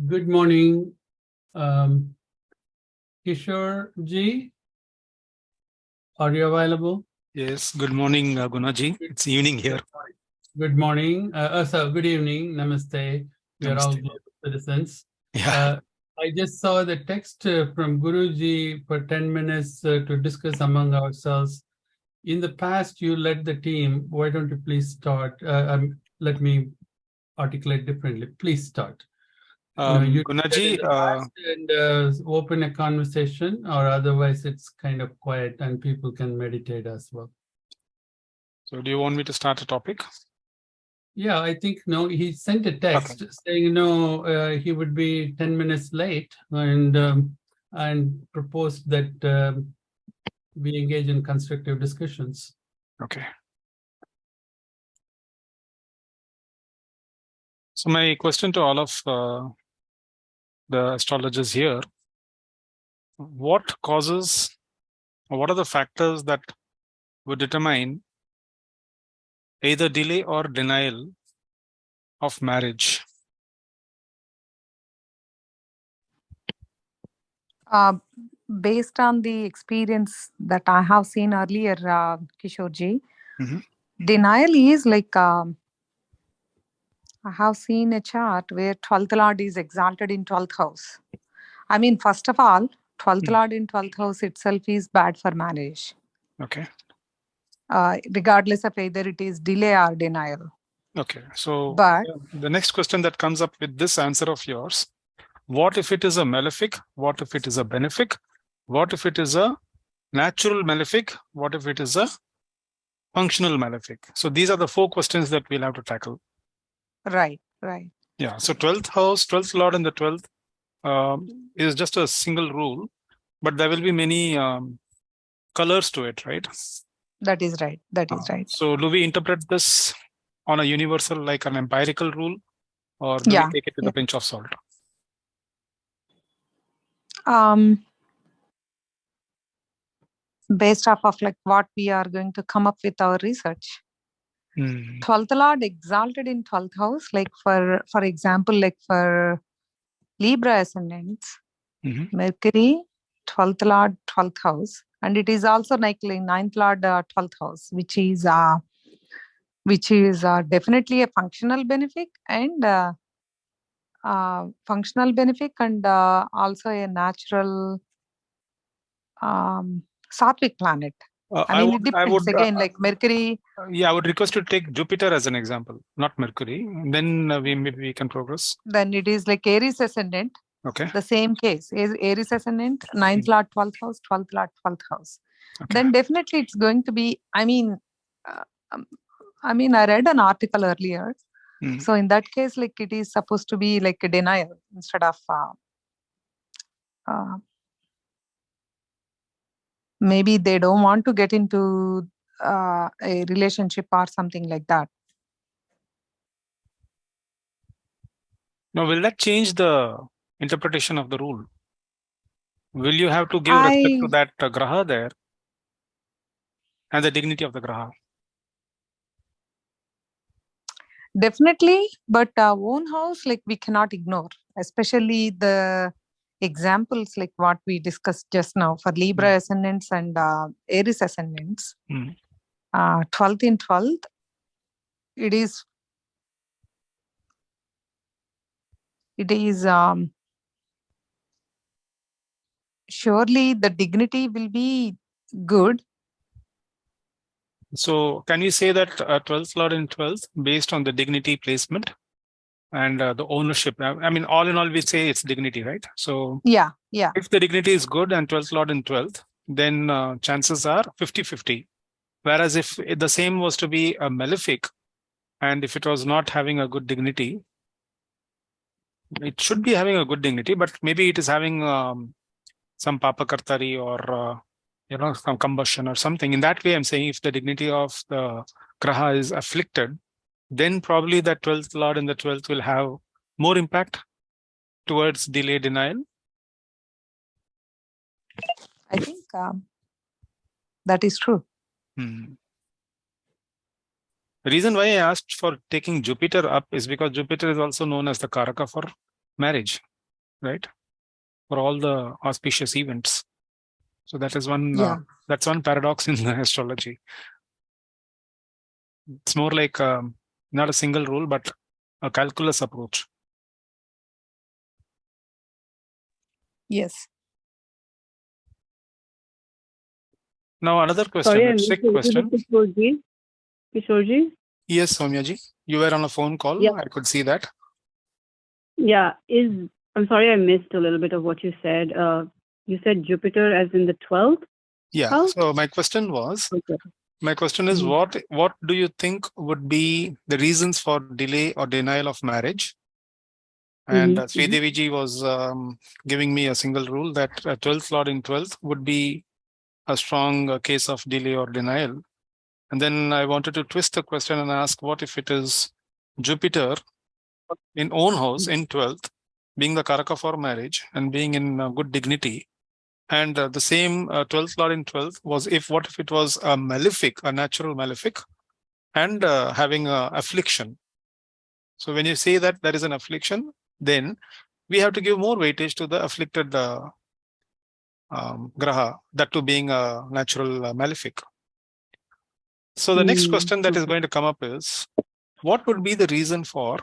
Good morning, Kishore ji. Are you available? Yes, good morning, Gunaji. It's evening here. Good morning. Good evening. Namaste. We are all global citizens. Yeah. I just saw the text from Guruji for 10 minutes to discuss among ourselves. In the past, you led the team. Why don't you please start? Let me articulate differently. Please start. You Gunaji, and open a conversation, or otherwise it's kind of quiet and people can meditate as well. So do you want me to start a topic? Yeah, I think he sent a text saying he would be 10 minutes late and proposed that we engage in constructive discussions. Okay. So my question to all of the astrologers here, what causes or what are the factors that would determine either delay or denial of marriage? Based on the experience that I have seen earlier, Kishore, denial is like I have seen a chart where 12th Lord is exalted in 12th house. I mean, first of all, 12th Lord in 12th house itself is bad for marriage. Okay. Regardless of either it is delay or denial. Okay. So the next question that comes up with this answer of yours, what if it is a malefic? What if it is a benefic? What if it is a natural malefic? What if it is a functional malefic? So these are the 4 questions that we'll have to tackle. Right, right. Yeah. So 12th house, 12th Lord in the 12th is just a single rule, but there will be many colors to it, right? That is right. That is right. So do we interpret this on a universal, like an empirical rule, or do we take it with a pinch of salt? Based off of like what we are going to come up with our research. 12th Lord exalted in 12th house, like for example, like for Libra ascendants, Mercury, 12th Lord, 12th house, and it is also like 9th Lord, 12th house, which is definitely a functional benefic and also a natural sattvic planet. It depends again, like Mercury. Yeah, I would request you to take Jupiter as an example, not Mercury. Then maybe we can progress. Then it is like Aries ascendant. Okay. The same case. Aries ascendant, 9th Lord, 12th house, 12th Lord, 12th house. Okay. Then definitely it's going to be, I read an article earlier. So in that case, like it is supposed to be like a denial instead of maybe they don't want to get into a relationship or something like that. Now, will that change the interpretation of the rule? Will you have to give respect to that graha there and the dignity of the graha? Definitely, but own house, like we cannot ignore, especially the examples like what we discussed just now for Libra ascendants and Aries ascendants. 12th in 12th, it is surely the dignity will be good. So can we say that 12th Lord in 12th based on the dignity placement and the ownership? All in all, we say it's dignity, right? So yeah. If the dignity is good and 12th Lord in 12th, then chances are 50-50. Whereas if the same was to be a malefic, and if it was not having a good dignity, it should be having a good dignity, but maybe it is having some papakartari or some combustion or something. In that way, I'm saying if the dignity of the graha is afflicted, then probably that 12th Lord in the 12th will have more impact towards delay denial. I think that is true. The reason why I asked for taking Jupiter up is because Jupiter is also known as the Karaka for marriage. right? For all the auspicious events. So that is one, Yeah. that's one paradox in astrology. It's more like not a single rule, but a calculus approach. Yes. Now another question, Sorry, I a missed strict a little question. bit, Kishorji. Kishorji? Yes, Soumyaji, you were on a phone call. Yeah. I could see that. Yeah, I'm sorry I missed a little bit of what you said. You said Jupiter as in the 12th Yeah. house? So my question was, Okay. my question is, Mhm. what do you think would be the reasons for delay or denial of marriage? And Sridevi ji was giving me a single rule that 12th Lord in 12th would be a strong case of delay or denial. And then I wanted to twist the question and ask, what if it is Jupiter in own house in 12th, being the Karaka for marriage and being in good dignity? And the same 12th Lord in 12th was, what if it was a malefic, a natural malefic, and having a affliction? So when you say that there is an affliction, then we have to give more weightage to the afflicted graha, that to being a natural malefic. So the next question that is going to come up is, what would be the reason for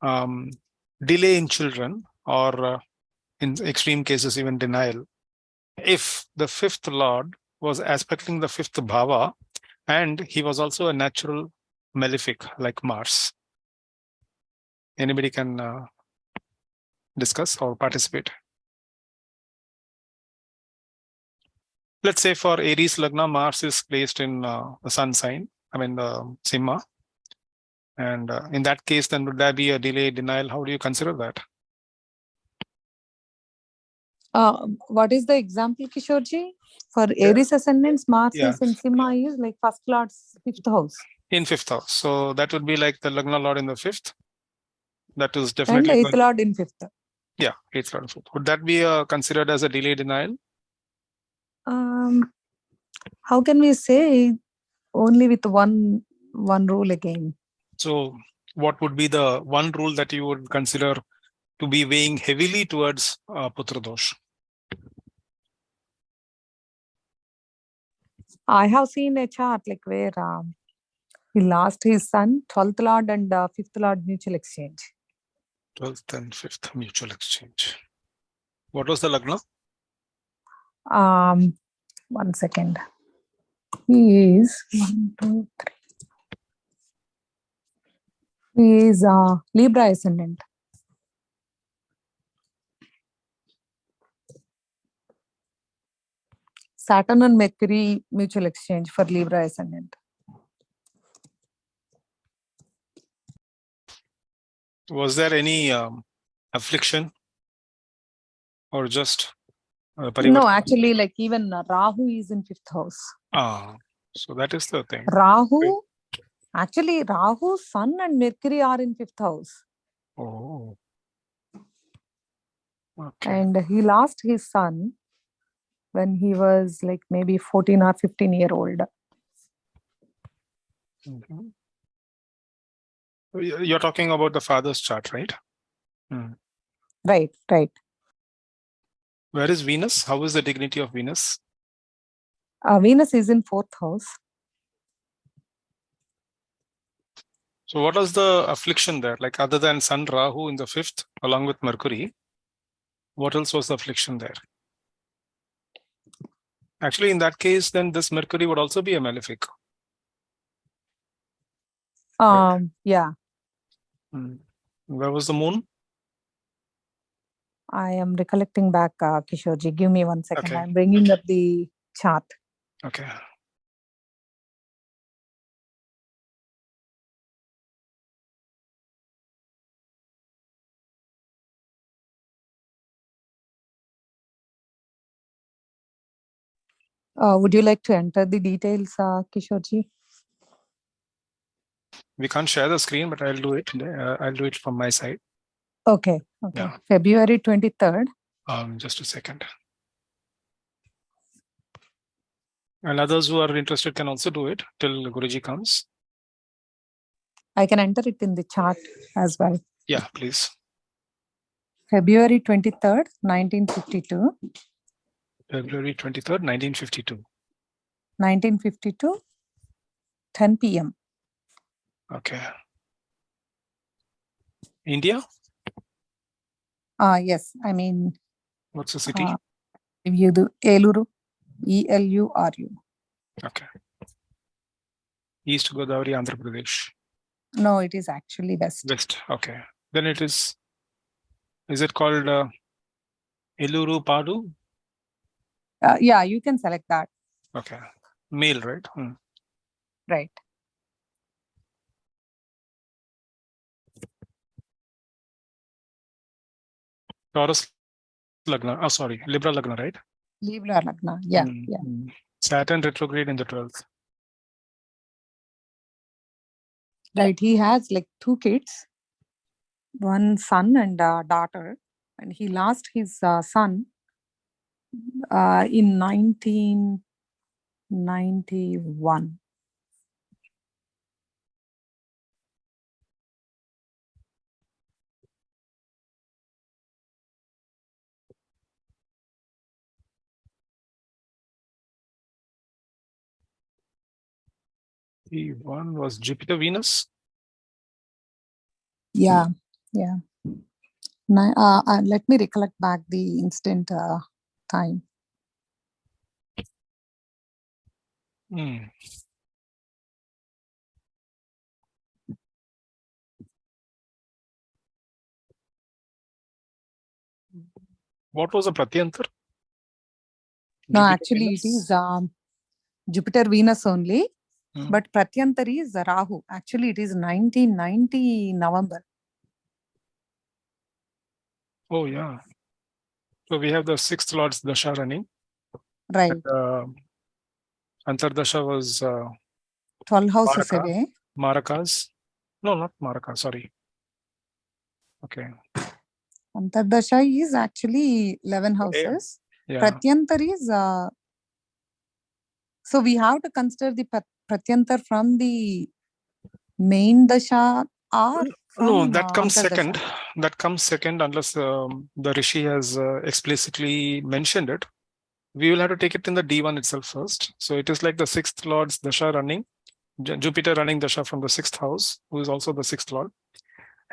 delay in children, or in extreme cases even denial, if the fifth lord was aspecting the fifth bhava and he was also a natural malefic like Mars? Anybody can discuss or participate? Let's say for Aries Lagna, Mars is placed in the sun sign, the Simha. And in that case, then would there be a delay, denial? How do you consider that? What is the example, Kishorji? For Aries ascendants, Mars Yeah. is in Simha is like first lord's fifth house. In fifth house. So that would be like the Lagna Lord in the fifth. That is definitely. And eighth lord in fifth. Yeah, eighth lord in fifth. Would that be considered as a delay, denial? How can we say only with one rule again? So what would be the one rule that you would consider to be weighing heavily towards Putra Dosh? I have seen a chart like where he lost his son, 12th lord and 5th lord mutual exchange. 12th and 5th mutual exchange. What was the Lagna? 1 second. He is 1, 2, 3. He is Libra ascendant. Saturn and Mercury mutual exchange for Libra ascendant. Was there any affliction or just no, actually, like even Rahu is in 5th house. So that is the thing. Rahu, actually, Rahu, Sun and Mercury are in 5th house. Oh. Okay. And he lost his son when he was like maybe 14 or 15-year-old. Mm-hmm. You're talking about the father's chart, right? Right. Where is Venus? How is the dignity of Venus? Venus is in 4th house. So what was the affliction there? Like other than Sun Rahu in the 5th, along with Mercury, what else was the affliction there? Actually, in that case, then this Mercury would also be a malefic. Right? Yeah. Where was the moon? I am recollecting back, Kishorji. Give me 1 second. Okay. I'm bringing up the chart. Okay. Would you like to enter the details, Kishorji? We can't share the screen, but I'll do it. I'll do it from my side. Okay. Yeah. February 23rd. Just a second. And others who are interested can also do it till Guruji comes. I can enter it in the chart as well. Yeah, please. February 23rd, 1952. February 23rd, 1952. 1952, 10 p.m. Okay. India? Yes, I mean, What's the city? Eluru, E-L-U-R-U. Okay. East Godavari, Andhra Pradesh. No, it is actually west. West. Okay. Then it is it called Eluru Padu? Yeah, you can select that. Okay. Male, right? Right. Taurus Lagna. Oh, sorry. Libra Lagna, right? Libra Lagna. Yeah, yeah. Saturn retrograde in the 12th. Right. He has like 2 kids, one son and a daughter. And he lost his son in 1991. The one was Jupiter Venus. Yeah, yeah. Let me recollect back the instant time. What was the Pratyantar? No, Jupiter, actually Venus? it is Jupiter Venus only, but Pratyantar is Rahu. Actually, it is 1990 November. Oh, yeah. So we have the 6th Lord's Dasha running. Right. And, Antardasha was 12 houses Maraka. away. Marakas. No, not Maraka, sorry. Okay. Antardasha is actually 11 houses. Yeah. Pratyantar is so we have to consider the Pratyantar from the main dasha or from No, that comes Antardasha. second. That comes second unless the Rishi has explicitly mentioned it. We will have to take it in the D1 itself first. So it is like the 6th Lord's Dasha running. Jupiter running Dasha from the 6th house, who is also the 6th Lord.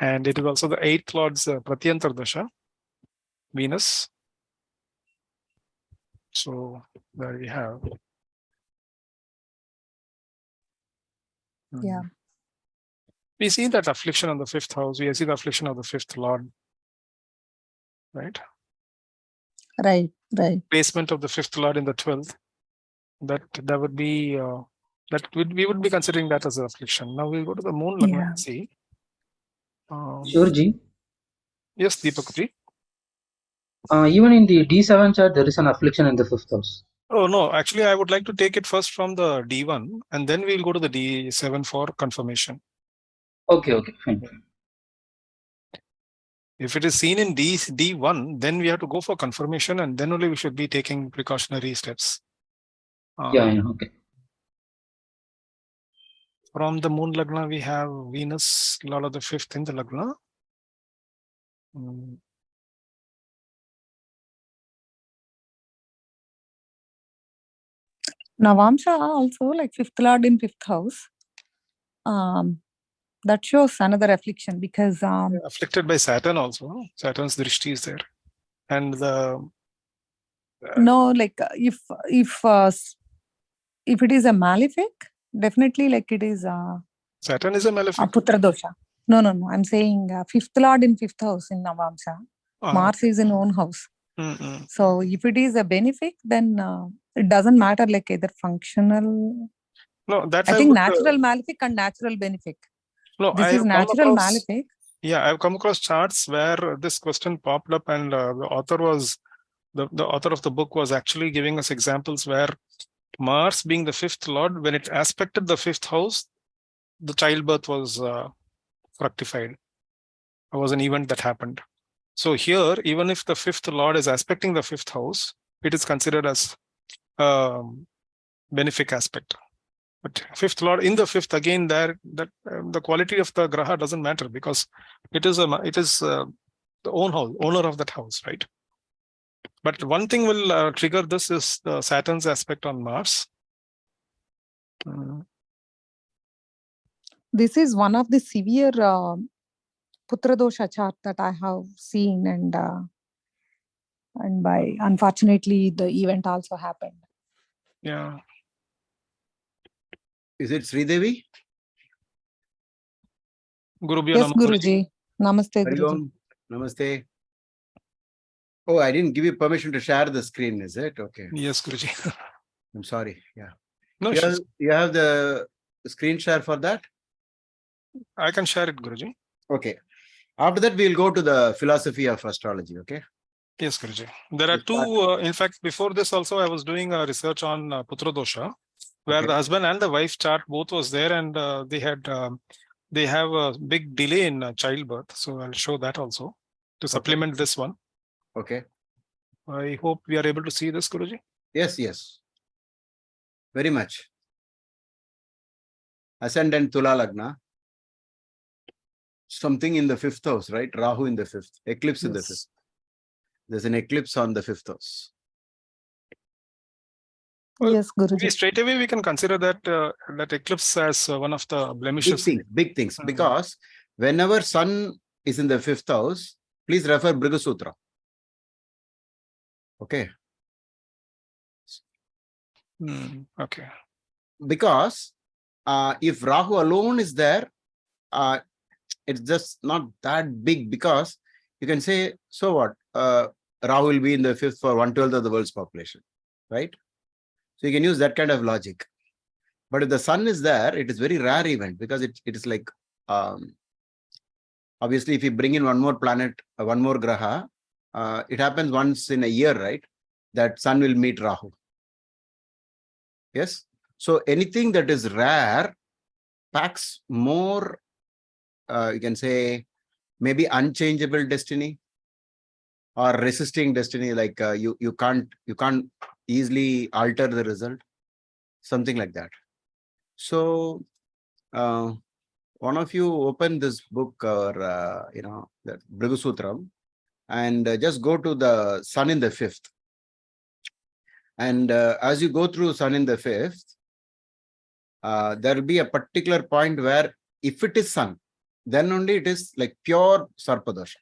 And it is also the 8th Lord's Pratyantar Dasha, Venus. So there we have. Yeah. We see that affliction on the 5th house. We see the affliction of the 5th Lord. Right? Right, right. Placement of the 5th Lord in the 12th. That would be we would be considering that as an affliction. Now we'll go to the moon Lagna and see. Sure, Ji. Yes, Deepak ji. Even in the D7 chart, there is an affliction in the 5th house. Oh, no. Actually, I would like to take it first from the D1 and then we'll go to the D7 for confirmation. Okay, fine. If it is seen in D1, then we have to go for confirmation and then only we should be taking precautionary steps. Yeah, okay. From the moon Lagna, we have Venus, Lord of the 5th in the Lagna. Navamsa also like 5th Lord in 5th house. That shows another affliction because afflicted by Saturn also. Saturn's drishti is there. And the no, like if it is a malefic, definitely like it is Saturn is a malefic. Putra dosha. No. I'm saying 5th Lord in 5th house in Navamsa. Mars is in own house. So if it is a benefic, then it doesn't matter like either functional. No, that I think natural malefic and natural benefic. No, this is natural malefic. Yeah, I've come across charts where this question popped up, and the author was the author of the book was actually giving us examples where Mars, being the 5th Lord, when it aspected the 5th house, the childbirth was fructified. It was an event that happened. So here, even if the 5th Lord is aspecting the 5th house, it is considered as benefic aspect. But 5th Lord in the 5th, again, the quality of the graha doesn't matter because it is the owner of that house, right? But one thing will trigger this is the Saturn's aspect on Mars. This is one of the severe Putra dosha chart that I have seen, and by unfortunately the event also happened. Yeah. Is it Sridevi? Gurubhyo Yes, Namah Guruji. Namaste, Hari Guruji. Om. Namaste. Oh, I didn't give you permission to share the screen, is it? Okay. Yes, Guruji. I'm sorry. Yeah. No You issues. have the screen share for that? I can share it, Guruji. Okay. After that, we'll go to the philosophy of astrology. Okay. Yes, Guruji. There are two, in fact, before this also, I was doing a research on Putra dosha, where the husband and the wife chart both was there, and they have a big delay in childbirth. So I'll show that also to supplement this one. Okay. I hope we are able to see this, Guruji. Yes, yes. Very much. Ascendant Tula Lagna. Something in the 5th house, right? Rahu in the 5th. Eclipse in the 5th. There's an eclipse on the 5th house. Well, Yes, Guruji. maybe straight away we can consider that that eclipse as one of the blemishes. Big things. Because whenever Sun is in the 5th house, please refer Brigu Sutra. Okay. Okay. Because if Rahu alone is there, it's just not that big, because you can say, so what? Rahu will be in the 5th for 1/12 of the world's population, right? So you can use that kind of logic. But if the Sun is there, it is very rare event, because it is like, obviously, if you bring in one more planet, one more graha, it happens once in a year, right? That Sun will meet Rahu. Yes. So anything that is rare packs more, you can say, maybe unchangeable destiny or resisting destiny, like you can't easily alter the result, something like that. So one of you open this book, or that Brigu Sutram, and just go to the Sun in the 5th. And as you go through Sun in the 5th, there will be a particular point where if it is Sun, then only it is like pure Sarpadosha.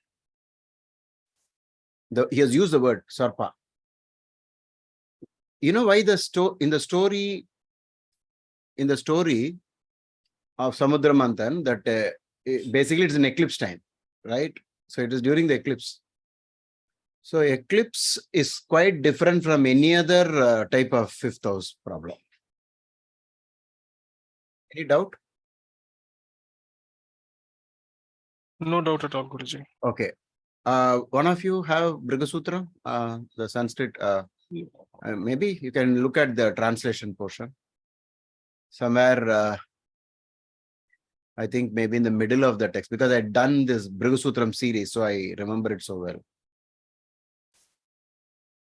He has used the word Sarpa. You know why in the story of Samudra Manthan, that basically it's an eclipse time, right? So it is during the eclipse. So eclipse is quite different from any other type of 5th house problem. Any doubt? No doubt at all, Guruji. Okay. One of you have Brigu Sutra, the Sanskrit. Maybe you can look at the translation portion. Somewhere, I think maybe in the middle of the text, because I'd done this Brigu Sutram series, so I remember it so well.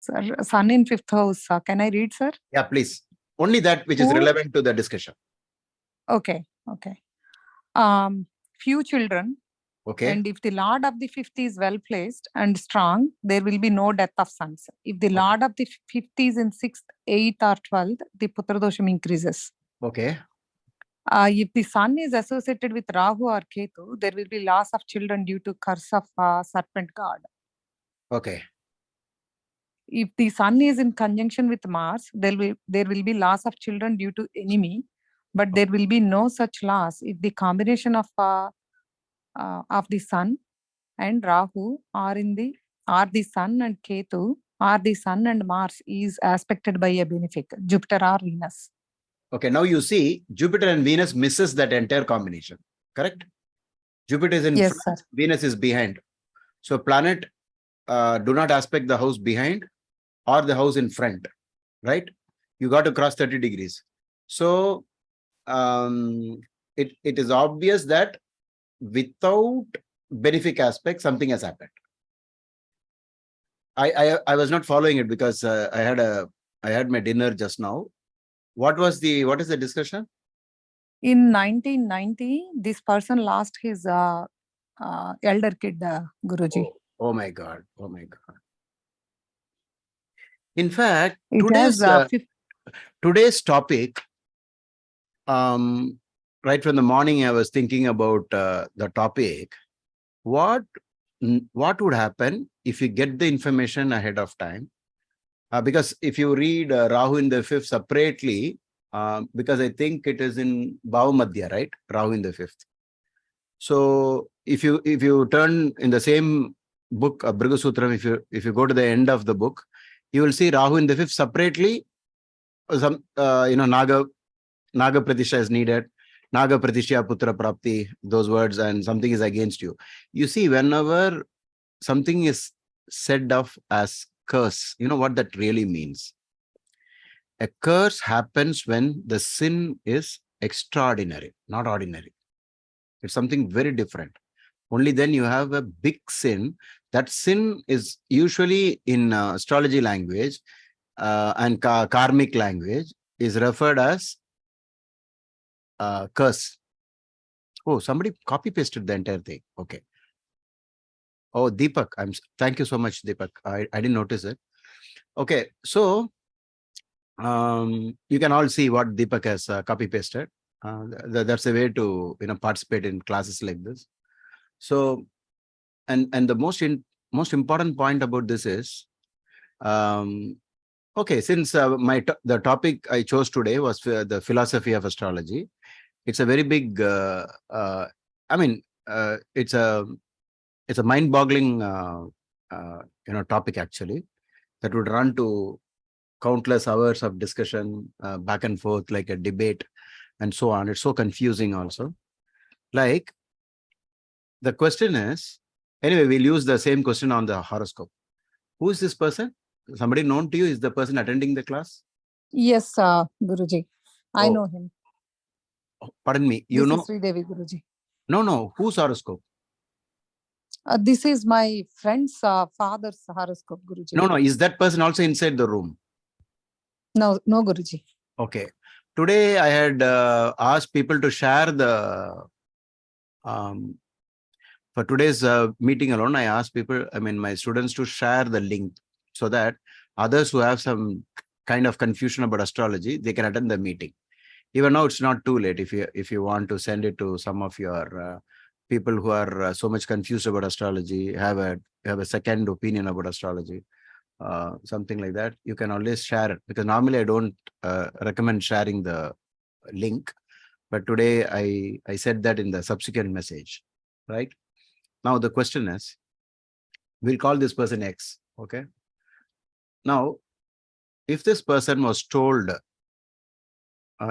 Sir, Sun in 5th house. Can I read, sir? Yeah, please. Only that which is relevant to the discussion. Okay. Few children. Okay. And if the Lord of the 5th is well placed and strong, there will be no death of sons. If the Lord of the 5th is in 6th, 8th, or 12th, the Putra dosham increases. Okay. If the Sun is associated with Rahu or Ketu, there will be loss of children due to curse of serpent god. Okay. If the Sun is in conjunction with Mars, there will be loss of children due to enemy, but there will be no such loss if the combination of the Sun and Rahu are the Sun and Ketu, or the Sun and Mars is aspected by a benefic, Jupiter or Venus. Okay, now you see Jupiter and Venus misses that entire combination, correct? Jupiter is in front, sir. Venus is behind. So planet do not aspect the house behind or the house in front, right? You got to cross 30 degrees. So it is obvious that without benefic aspect, something has happened. I was not following it because I had my dinner just now. What is the discussion? In 1990, this person lost his elder kid, Guruji. Oh my God. Oh my God. In fact, It has today's topic, right from the morning, I was thinking about the topic. What would happen if you get the information ahead of time? Because if you read Rahu in the fifth separately, because I think it is in Bhavamadhya, right? Rahu in the fifth. So if you turn in the same book, Bhrigu Sutram, if you go to the end of the book, you will see Rahu in the fifth separately. Some Naga Pratisha is needed. Naga Pratisha Putra Prapti, those words, and something is against you. You see, whenever something is said of as curse, you know what that really means. A curse happens when the sin is extraordinary, not ordinary. It's something very different. Only then you have a big sin. That sin is usually in astrology language and karmic language is referred as curse. Oh, somebody copy pasted the entire thing. Okay. Oh, Deepak, thank you so much, Deepak. I didn't notice it. Okay, so you can all see what Deepak has copy pasted. That's a way to participate in classes like this. So, and the most important point about this is, okay, since the topic I chose today was the philosophy of astrology. It's a very big. It's a mind-boggling topic actually that would run to countless hours of discussion back and forth like a debate and so on. It's so confusing also. Like the question is, anyway, we'll use the same question on the horoscope. Who is this person? Somebody known to you? Is the person attending the class? Yes, Guruji. I know him. Oh, pardon me. This is Sridevi Guruji. No. Whose horoscope? This is my friend's father's horoscope, Guruji. No. Is that person also inside the room? No, Guruji. Okay. Today I had asked people to share the for today's meeting alone. I asked people, my students, to share the link so that others who have some kind of confusion about astrology, they can attend the meeting. Even now, it's not too late. If you want to send it to some of your people who are so much confused about astrology, have a second opinion about astrology, something like that, you can always share it. Because normally I don't recommend sharing the link, but today I said that in the subsequent message, right? Now the question is, we'll call this person X, okay? Now, if this person was told,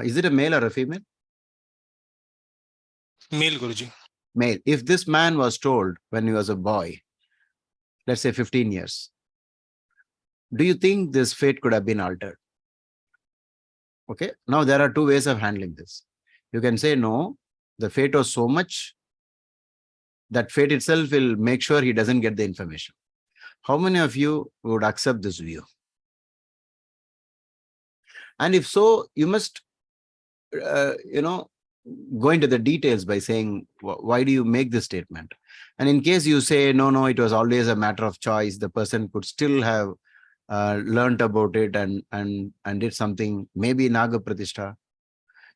is it a male or a female? Male, Guruji. Male. If this man was told when he was a boy, let's say 15 years, do you think this fate could have been altered? Okay. Now there are two ways of handling this. You can say, no, the fate was so much that fate itself will make sure he doesn't get the information. How many of you would accept this view? And if so, you must, go into the details by saying, why do you make this statement? And in case you say, no, it was always a matter of choice, the person could still have learned about it and did something, maybe Naga Pratishtha.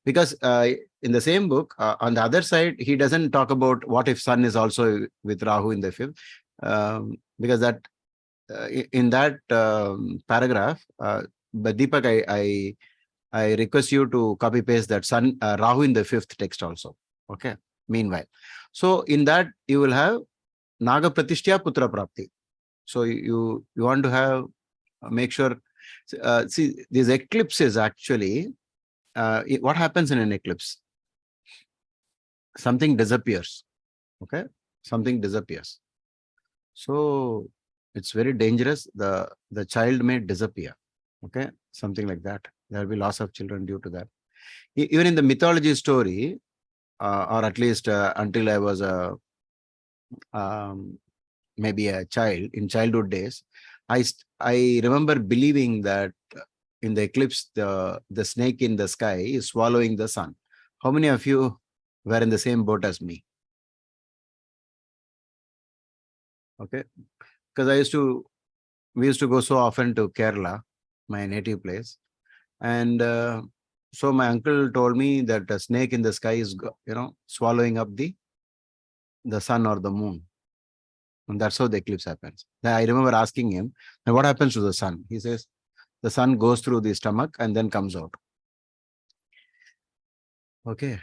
Because in the same book, on the other side, he doesn't talk about what if sun is also with Rahu in the fifth, because that in that paragraph, but Deepak, I request you to copy paste that sun Rahu in the fifth text also. Okay. Meanwhile, so in that you will have Naga Pratishtha Putra Prapti. So you want to have make sure. See, these eclipses actually. What happens in an eclipse? Something disappears. Okay, something disappears. So it's very dangerous. The child may disappear. Okay, something like that. There will be loss of children due to that. Even in the mythology story, or at least until I was maybe a child in childhood days, I remember believing that in the eclipse, the snake in the sky is swallowing the sun. How many of you were in the same boat as me? Okay, because we used to go so often to Kerala, my native place, and so my uncle told me that a snake in the sky is, swallowing up the sun or the moon. And that's how the eclipse happens. Then I remember asking him, "Now what happens to the sun?" He says, the sun goes through the stomach and then comes out. Okay.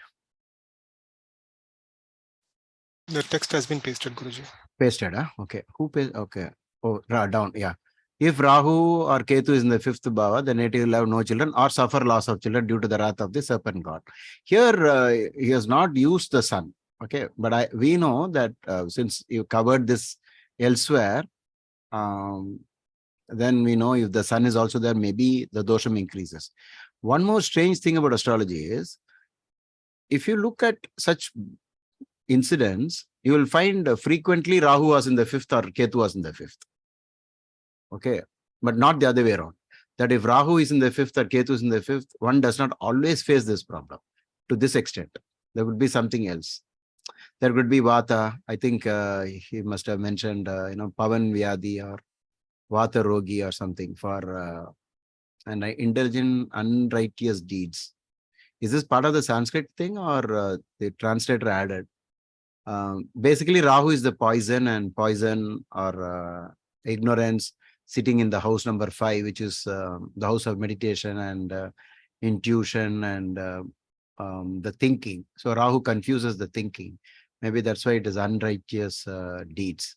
The text has been pasted, Guruji. Pasted, huh? Okay. Who pasted? Okay. Oh, down. Yeah. If Rahu or Ketu is in the fifth bhava, the native will have no children or suffer loss of children due to the wrath of the serpent god. Here, he has not used the sun. Okay. But we know that since you covered this elsewhere, then we know if the sun is also there, maybe the dosham increases. One more strange thing about astrology is, if you look at such incidents, you will find frequently Rahu was in the fifth or Ketu was in the fifth. Okay. But not the other way around. That if Rahu is in the fifth or Ketu is in the fifth, one does not always face this problem to this extent. There would be something else. There could be Vata. I think he must have mentioned, Pavan Vyadi or Vata Rogi or something for and indulgent unrighteous deeds. Is this part of the Sanskrit thing or the translator added? Basically, Rahu is the poison, and poison or ignorance sitting in the house number 5, which is the house of meditation and intuition and the thinking. So Rahu confuses the thinking. Maybe that's why it is unrighteous deeds.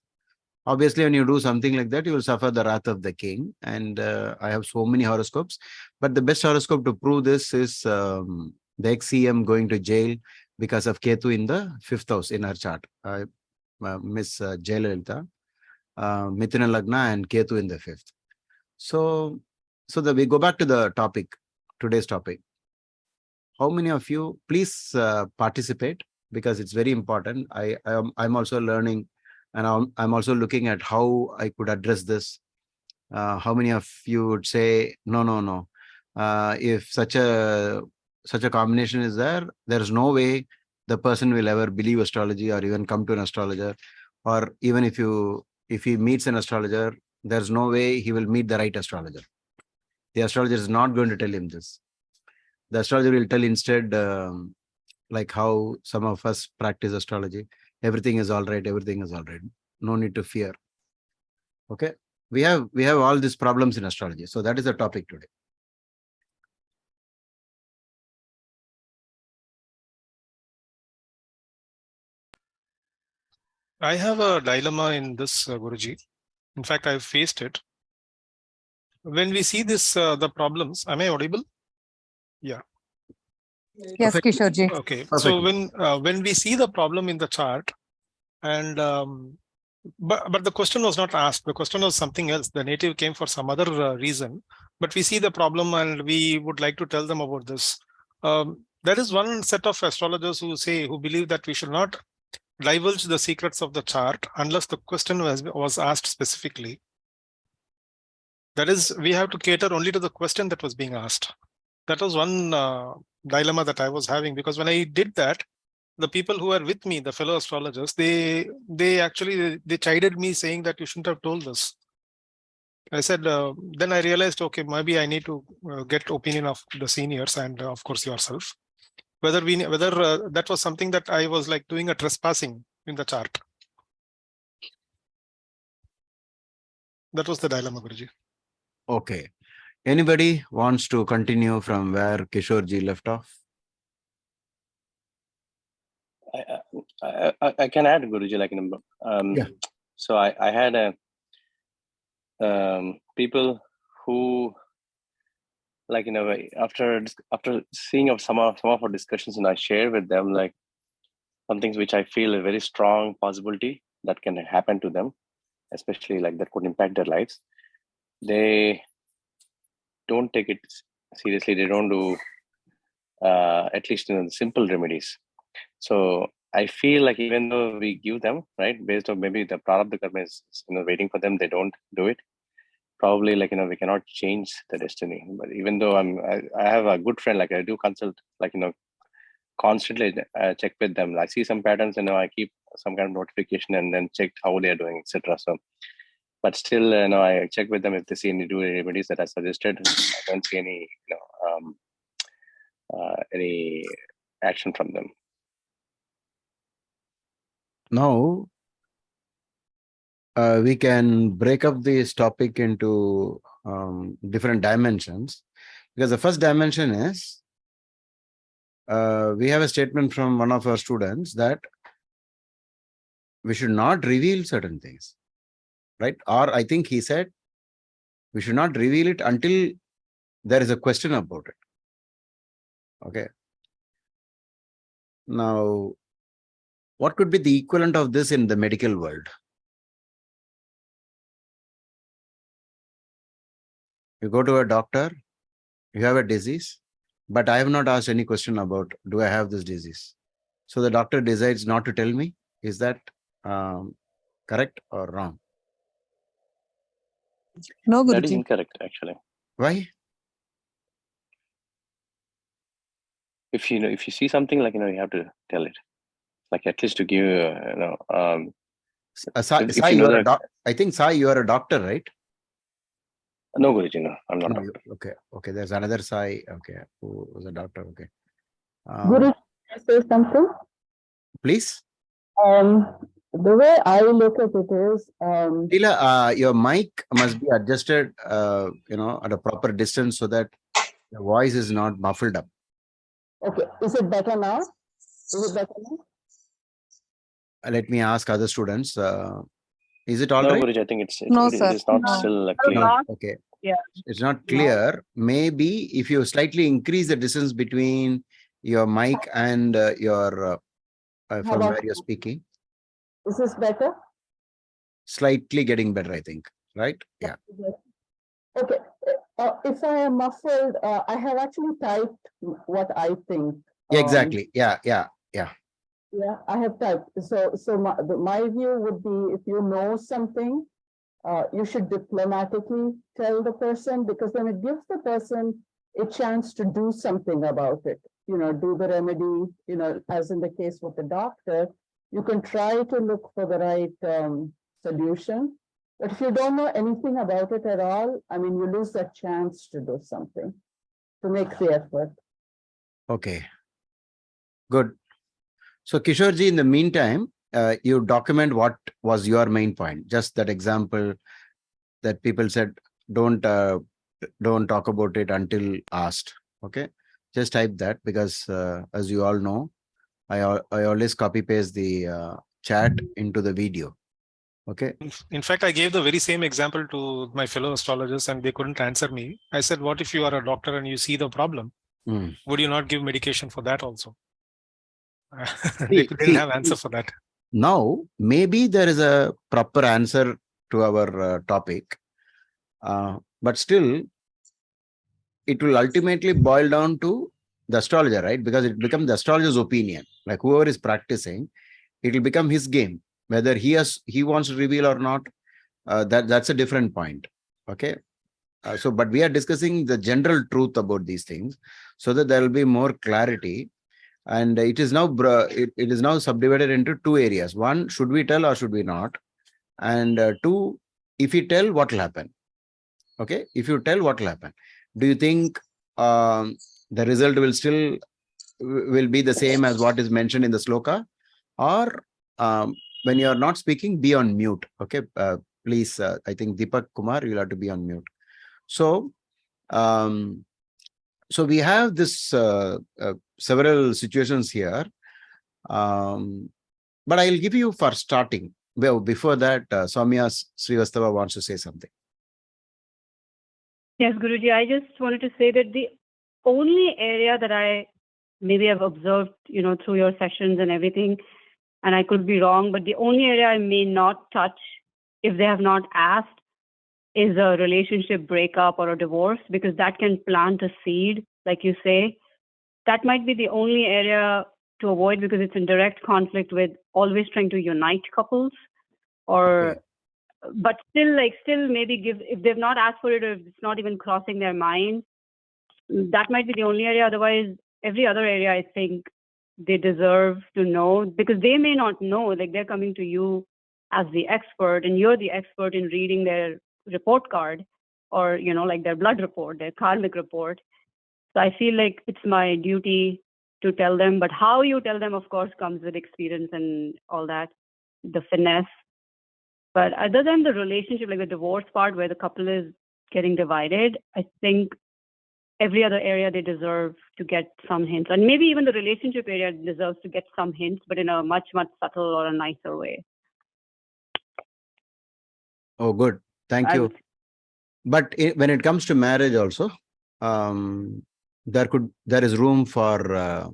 Obviously, when you do something like that, you will suffer the wrath of the king. And I have so many horoscopes, but the best horoscope to prove this is the ex-CM going to jail because of Ketu in the fifth house in her chart. Miss Jayalalitha, Mithuna Lagna and Ketu in the fifth. So we go back to the topic, today's topic. How many of you, please participate, because it's very important. I'm also learning, and I'm also looking at how I could address this. How many of you would say, no. If such a combination is there, there's no way the person will ever believe astrology or even come to an astrologer. Or even if he meets an astrologer, there's no way he will meet the right astrologer. The astrologer is not going to tell him this. The astrologer will tell instead, like how some of us practice astrology. Everything is all right. Everything is all right. No need to fear. Okay. We have all these problems in astrology. So that is the topic today. I have a dilemma in this, Guruji. In fact, I've faced it. When we see this, the problems, am I audible? Yeah. Yes, Perfect. Kishorji. Okay. Perfect. So when we see the problem in the chart, and but the question was not asked. The question was something else. The native came for some other reason, but we see the problem and we would like to tell them about this. There is one set of astrologers who believe that we should not divulge the secrets of the chart unless the question was asked specifically. That is, we have to cater only to the question that was being asked. That was one dilemma that I was having, because when I did that, the people who were with me, the fellow astrologers, they chided me, saying that you shouldn't have told this. I said, then I realized, okay, maybe I need to get opinion of the seniors and of course yourself, whether that was something that I was like doing a trespassing in the chart. That was the dilemma, Guruji. Okay. Anybody wants to continue from where Kishorji left off? I can add, Guruji, like Yeah. So I had people who, like, after seeing of some of our discussions, and I share with them like some things which I feel a very strong possibility that can happen to them, especially like that could impact their lives. They don't take it seriously. They don't do at least simple remedies. So I feel like even though we give them, right, based on maybe the prarabdha karma is waiting for them, they don't do it. Probably like we cannot change the destiny. But even though I have a good friend, like I do consult, like constantly check with them. I see some patterns, I keep some kind of notification and then check how they are doing, etc. So, but still, I check with them if they see any remedies that I suggested. I don't see any, any action from them. Now, we can break up this topic into different dimensions, because the first dimension is we have a statement from one of our students that we should not reveal certain things, right? Or I think he said we should not reveal it until there is a question about it. Okay. Now, what could be the equivalent of this in the medical world? You go to a doctor, you have a disease, but I have not asked any question about, do I have this disease? So the doctor decides not to tell me. Is that correct or wrong? No, That is Guruji. incorrect, actually. Why? If you see something, like, you have to tell it, like, at least to give, Sai, if you know that. I think, Sai, you are a doctor, right? No, Guruji, no, I'm not. No, okay. Okay. There's another Sai. Okay. Who was a doctor. Okay. Guru, can I say something? Please. The way I look at it is, Leela, your mic must be adjusted, at a proper distance so that the voice is not muffled up. okay, is it better now? Is it better now? Let me ask other students. Is it all No, right? Guruji, I think it No, sir. is not No. still clear. No, okay. Yeah. It's not clear. Maybe if you slightly increase the distance between your mic and your from where you're speaking. Is this better? Slightly getting better, I think. Right? Yeah. Okay. If I am muffled, I have actually typed what I think. Yeah, exactly. Yeah. Yeah, I have typed. So my view would be, if you know something, you should diplomatically tell the person, because then it gives the person a chance to do something about it. Do the remedy, as in the case with the doctor, you can try to look for the right solution. But if you don't know anything about it at all, I mean, you lose that chance to do something, to make the effort. Okay. Good. So Kishorji, in the meantime, you document what was your main point. Just that example that people said, don't talk about it until asked. Okay. Just type that, because as you all know, I always copy paste the chat into the video. Okay. In fact, I gave the very same example to my fellow astrologers and they couldn't answer me. I said, what if you are a doctor and you see the problem? Would you not give medication for that also? They didn't have answer for that. Now, maybe there is a proper answer to our topic, but still, it will ultimately boil down to the astrologer, right? Because it becomes the astrologer's opinion. Like whoever is practicing, it will become his game. Whether he wants to reveal or not, that's a different point. Okay. But we are discussing the general truth about these things, so that there will be more clarity. And it is now it is now subdivided into two areas. One, should we tell or should we not? And two, if we tell, what will happen? Okay, if you tell, what will happen? Do you think the result will be the same as what is mentioned in the sloka? Or when you are not speaking, be on mute. Okay, please. I think Deepak, Kumar, you'll have to be on mute. So, so we have this several situations here, but I'll give you for starting. Well, before that, Soumya Srivastava wants to say something. Yes, Guruji, I just wanted to say that the only area that I maybe have observed, through your sessions and everything, and I could be wrong, but the only area I may not touch if they have not asked is a relationship breakup or a divorce, because that can plant a seed, like you say. That might be the only area to avoid, because it's in direct conflict with always trying to unite couples, or, but still maybe if they've not asked for it, or if it's not even crossing their mind, that might be the only area. Otherwise, every other area, I think they deserve to know, because they may not know, like they're coming to you as the expert and you're the expert in reading their report card or, you know, like their blood report, their karmic report. So I feel like it's my duty to tell them, but how you tell them, of course, comes with experience and all that, the finesse. But other than the relationship, like the divorce part where the couple is getting divided, I think every other area they deserve to get some hints. And maybe even the relationship area deserves to get some hints, but in a much, much subtle or a nicer way. Oh, good. Thank you. But when it comes to marriage also, there is room for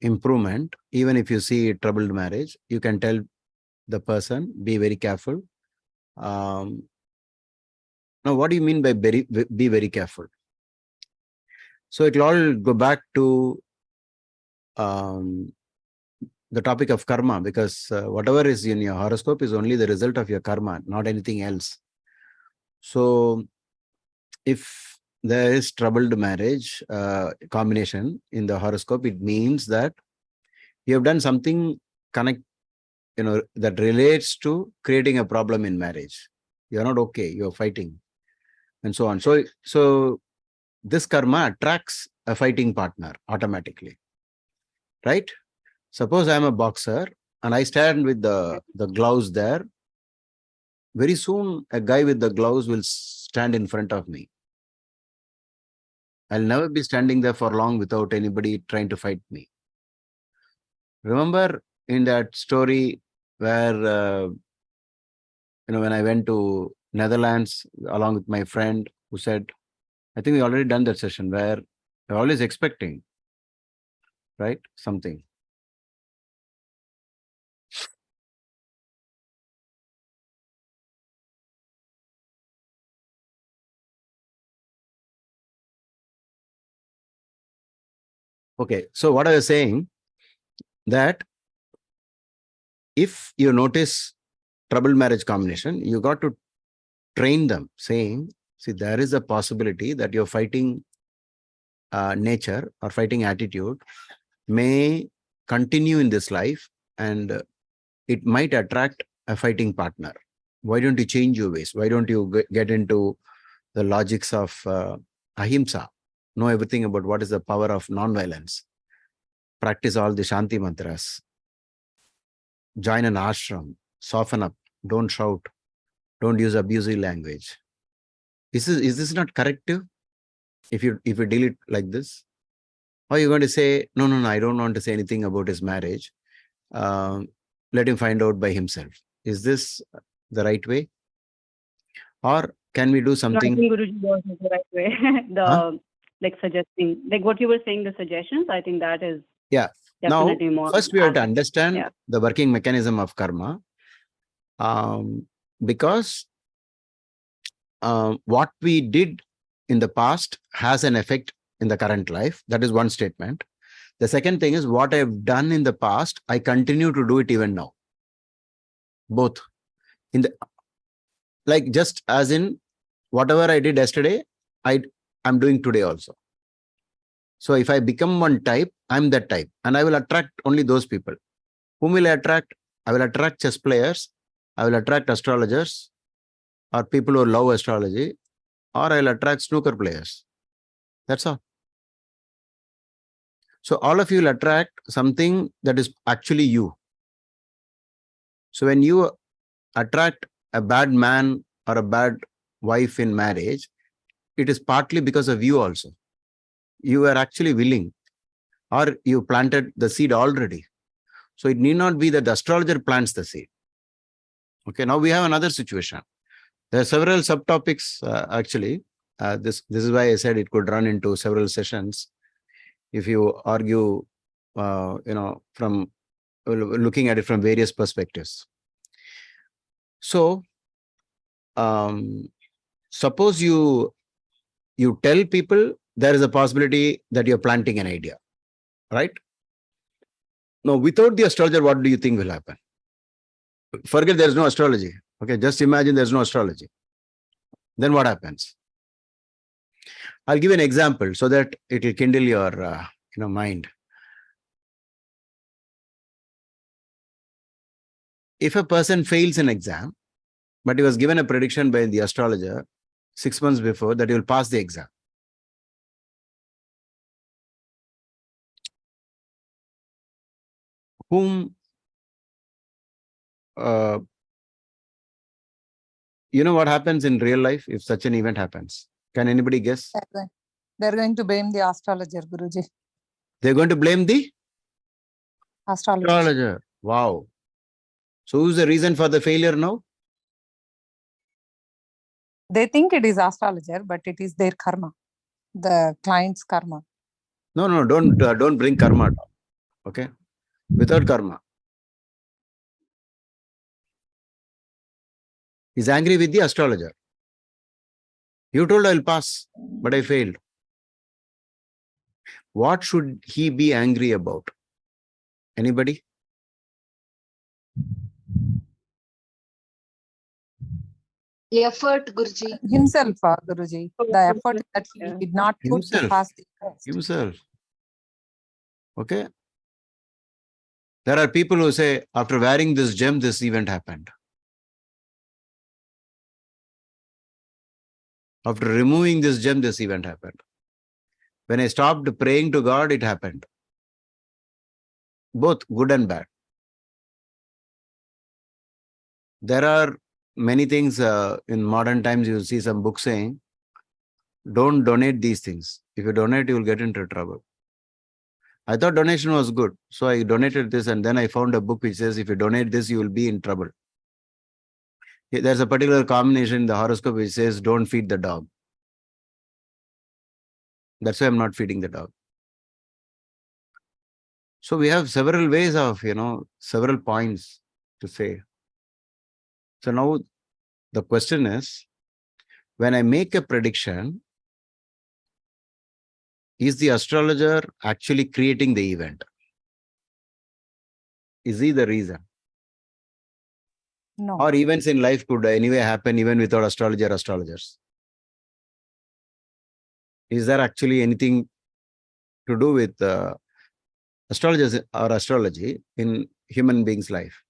improvement. Even if you see troubled marriage, you can tell the person, be very careful. Now, what do you mean by be very careful? So it will all go back to the topic of karma, because whatever is in your horoscope is only the result of your karma, not anything else. So if there is troubled marriage combination in the horoscope, it means that you have done something that relates to creating a problem in marriage. You're not okay, you're fighting, and so on. So this karma attracts a fighting partner automatically, right? Suppose I'm a boxer and I stand with the gloves there. Very soon, a guy with the gloves will stand in front of me. I'll never be standing there for long without anybody trying to fight me. Remember in that story where, when I went to Netherlands along with my friend who said, I think we already done that session where we're always expecting, right? Something. Okay, so what I was saying, that if you notice troubled marriage combination, you got to train them, saying, see, there is a possibility that your fighting nature or fighting attitude may continue in this life and it might attract a fighting partner. Why don't you change your ways? Why don't you get into the logics of ahimsa? Know everything about what is the power of non-violence. Practice all the Shanti mantras. Join an ashram. Soften up. Don't shout. Don't use abusive language. Is this not corrective? If you deal it like this? Or you're going to say, no, I don't want to say anything about his marriage. Let him find out by himself. Is this the right way? Or can we do something? No, I think Guruji was the right way. Like suggesting, like what you were saying, the suggestions, I think that is definitely more. First we have to understand the working mechanism of karma, because what we did in the past has an effect in the current life. That is one statement. The second thing is, what I've done in the past, I continue to do it even now. Both. Like just as in whatever I did yesterday, I'm doing today also. So if I become one type, I'm that type. And I will attract only those people. Whom will I attract? I will attract chess players. I will attract astrologers or people who love astrology, or I'll attract snooker players. That's all. So all of you will attract something that is actually you. So when you attract a bad man or a bad wife in marriage, it is partly because of you also. You are actually willing, or you planted the seed already. So it need not be that the astrologer plants the seed. Okay, now we have another situation. There are several subtopics actually. This is why I said it could run into several sessions if you argue, from looking at it from various perspectives. So, suppose you tell people there is a possibility that you're planting an idea, right? Now, without the astrologer, what do you think will happen? Forget there's no astrology. Okay, just imagine there's no astrology. Then what happens? I'll give an example so that it will kindle your mind. If a person fails an exam, but he was given a prediction by the astrologer 6 months before that he will pass the exam, whom what happens in real life if such an event happens? Can anybody guess? They're going to blame the astrologer, Guruji. They're going to blame the Astrologer. Wow. So who's the reason for the failure now? They think it is astrologer, but it is their karma, the client's karma. No, don't bring karma. Okay, without karma. He's angry with the astrologer. You told I'll pass, but I failed. What should he be angry about? Anybody? Effort, Guruji. Himself, Guruji. The effort that he did not put to pass the test. Himself. Okay. There are people who say, after wearing this gem, this event happened. After removing this gem, this event happened. When I stopped praying to God, it happened. Both good and bad. There are many things in modern times. You see some books saying, don't donate these things. If you donate, you will get into trouble. I thought donation was good. So I donated this, and then I found a book which says, if you donate this, you will be in trouble. There's a particular combination in the horoscope which says, don't feed the dog. That's why I'm not feeding the dog. So we have several ways of, several points to say. So now the question is, when I make a prediction, is the astrologer actually creating the event? Is he the reason? No. Or events in life could anyway happen even without astrologer or astrologers? Is there actually anything to do with astrologers or astrology in human beings' life?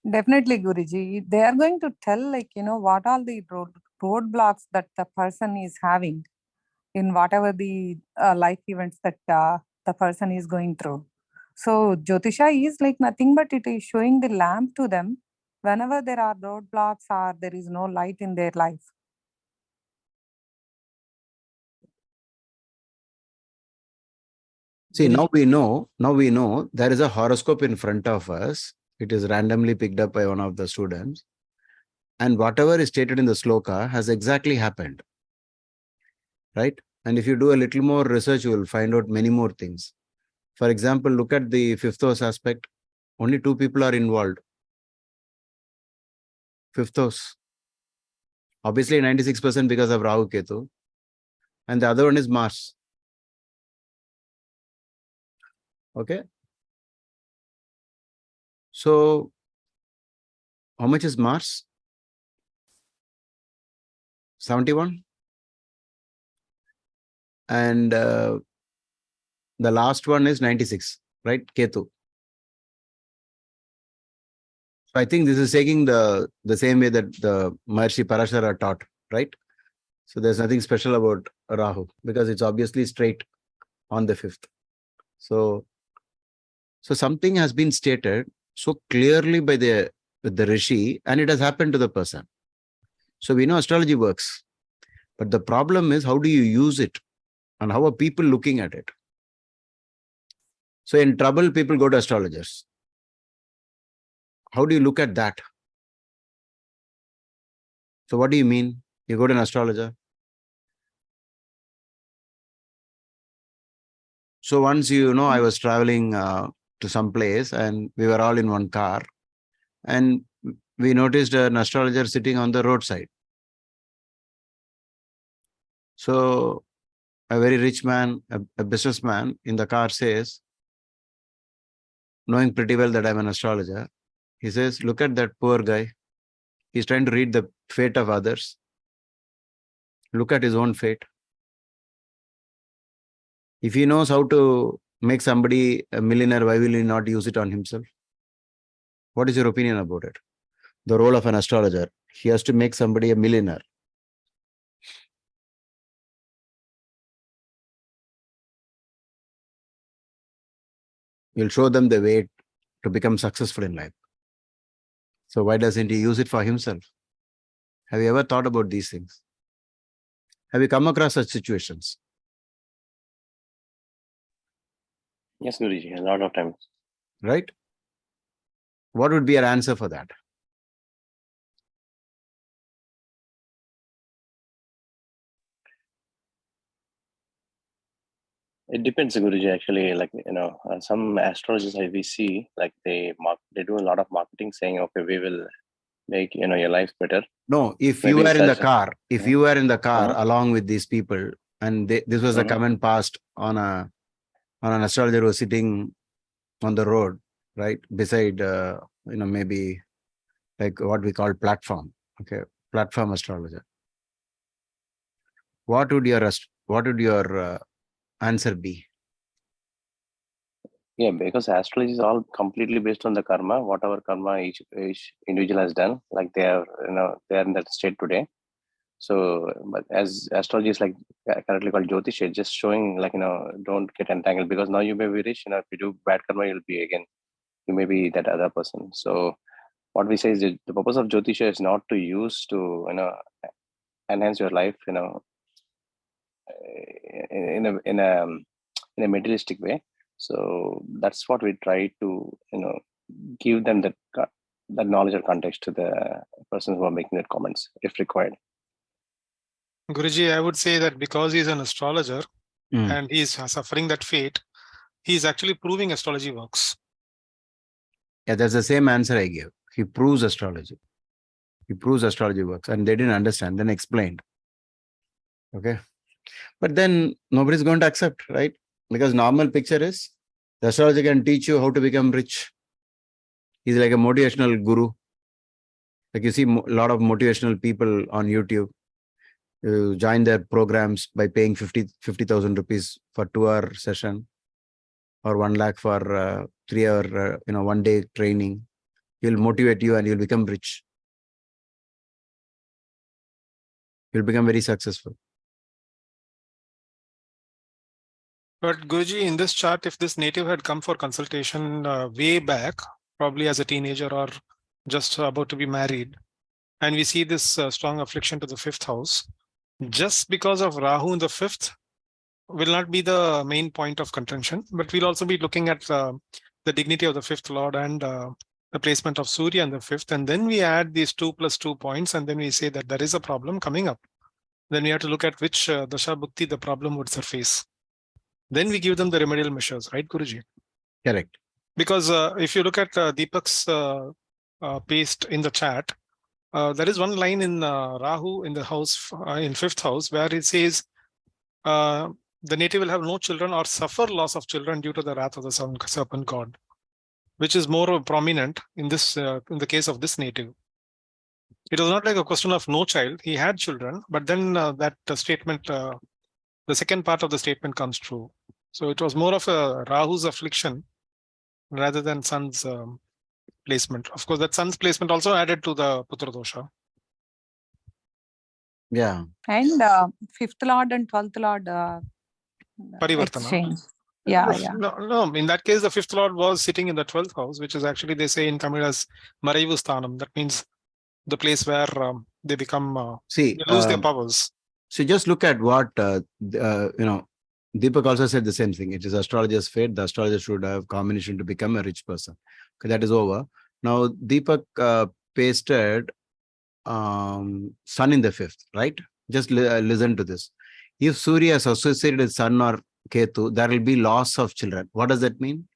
Definitely, Guruji. They are going to tell, what are the roadblocks that the person is having in whatever the life events that the person is going through. So Jyotisha is like nothing but it is showing the lamp to them whenever there are roadblocks or there is no light in their life. See, now we know there is a horoscope in front of us. It is randomly picked up by one of the students. And whatever is stated in the sloka has exactly happened. Right? And if you do a little more research, you will find out many more things. For example, look at the fifth house aspect. Only 2 people are involved. Fifth house. Obviously 96% because of Rahu Ketu. And the other one is Mars. Okay. So how much is Mars? 71. And the last one is 96, right? Ketu. So I think this is taking the same way that the Maharishi Parashara taught, right? So there's nothing special about Rahu because it's obviously straight on the 5th. So something has been stated so clearly by the Rishi, and it has happened to the person. So we know astrology works, but the problem is how do you use it and how are people looking at it? So in trouble, people go to astrologers. How do you look at that? So what do you mean? You go to an astrologer. So once, I was traveling to some place and we were all in one car and we noticed an astrologer sitting on the roadside. So a very rich man, a businessman in the car says, knowing pretty well that I'm an astrologer, he says, look at that poor guy. He's trying to read the fate of others. Look at his own fate. If he knows how to make somebody a millionaire, why will he not use it on himself? What is your opinion about it? The role of an astrologer. He has to make somebody a millionaire. You'll show them the way to become successful in life. So why doesn't he use it for himself? Have you ever thought about these things? Have you come across such situations? Yes, Guruji, a lot of times. Right? What would be your answer for that? It depends, Guruji. Actually, like some astrologers we see, like they do a lot of marketing, saying, "Okay, we will make your life better." No, if Maybe you were in the such car, you were in the car Uh-huh. along with these people, and this was a comment passed on an astrologer who was sitting on the road, right beside, maybe like what we call platform. Okay, platform astrologer. What would your answer be? Yeah, because astrology is all completely based on the karma, whatever karma each individual has done. Like they are in that state today. So, but as astrology is like currently called Jyotish, it's just showing like don't get entangled, because now you may be rich. If you do bad karma, you'll be again, you may be that other person. So what we say is that the purpose of Jyotish is not to use to enhance your life in a materialistic way. So that's what we try to give them that knowledge or context to the persons who are making that comments if required. Guruji, I would say that because he's an astrologer and he's suffering that fate, he's actually proving astrology works. Yeah, that's the same answer I gave. He proves astrology. He proves astrology works, and they didn't understand, then explained. Okay. But then nobody's going to accept, right? Because normal picture is the astrologer can teach you how to become rich. He's like a motivational guru. Like you see a lot of motivational people on YouTube. You join their programs by paying 50,000 rupees for 2-hour session, or 1 lakh for 3-hour, 1-day training. He'll motivate you and you'll become rich. You'll become very successful. But Guruji, in this chart, if this native had come for consultation way back, probably as a teenager or just about to be married, and we see this strong affliction to the 5th house, just because of Rahu in the 5th will not be the main point of contention, but we'll also be looking at the dignity of the 5th lord and the placement of Surya in the 5th, and then we add these 2 + 2 points, and then we say that there is a problem coming up. Then we have to look at which Dasha Bhukti the problem would surface. Then we give them the remedial measures, right, Guruji? Correct. Because if you look at Deepak's paste in the chat, there is one line in Rahu in the house, in 5th house, where it says the native will have no children or suffer loss of children due to the wrath of the serpent god, which is more prominent in this in the case of this native. It was not like a question of no child. He had children, but then that statement, the second part of the statement comes true. So it was more of a Rahu's affliction rather than Sun's placement. Of course, that Sun's placement also added to the Putra dosha. Yeah. And 5th lord and 12th lord exchange. Yeah, yeah. No, in that case, the 5th lord was sitting in the 12th house, which is actually, they say in Tamil as Maraivu Sthanam. That means the place where they become, they lose their powers. So just look at what, Deepak also said the same thing. It is astrologer's fate. The astrologer should have combination to become a rich person. Okay, that is over. Now, Deepak pasted Sun in the 5th, right? Just listen to this. If Surya is associated with Sun or Ketu, there will be loss of children. What does that mean?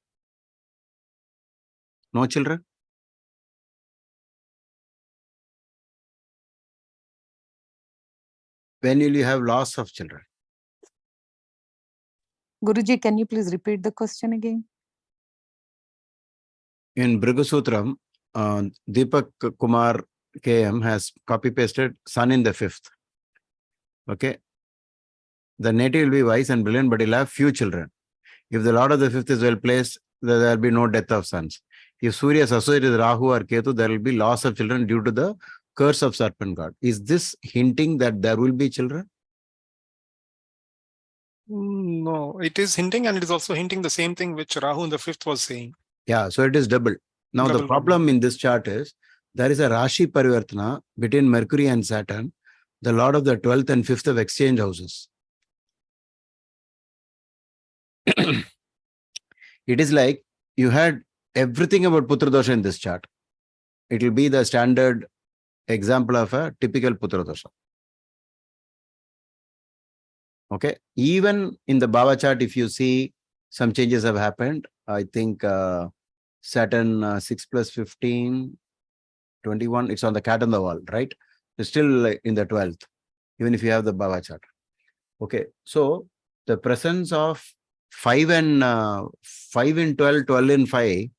No children? When will you have loss of children? Guruji, can you please repeat the question again? In Bhrigusutram, Deepak Kumar KM has copy-pasted Sun in the 5th. Okay. The native will be wise and brilliant, but he'll have few children. If the Lord of the fifth is well placed, there will be no death of sons. If Surya is associated with Rahu or Ketu, there will be loss of children due to the curse of serpent god. Is this hinting that there will be children? No, it is hinting, and it is also hinting the same thing which Rahu in the fifth was saying. Yeah, so it is double. Now the problem in this chart is there is a Rashi Parivartana between Mercury and Saturn, the Lord of the 12th and 5th of exchange houses. It is like you had everything about Putra Dosha in this chart. It will be the standard example of a typical Putra Dosha. Okay. Even in the Bhava chart, if you see some changes have happened, I think Saturn 6 plus 15, 21, it's on the cat on the wall, right? It's still in the 12th, even if you have the Bhava chart. Okay. So the presence of 5 in 12, 12 in 5,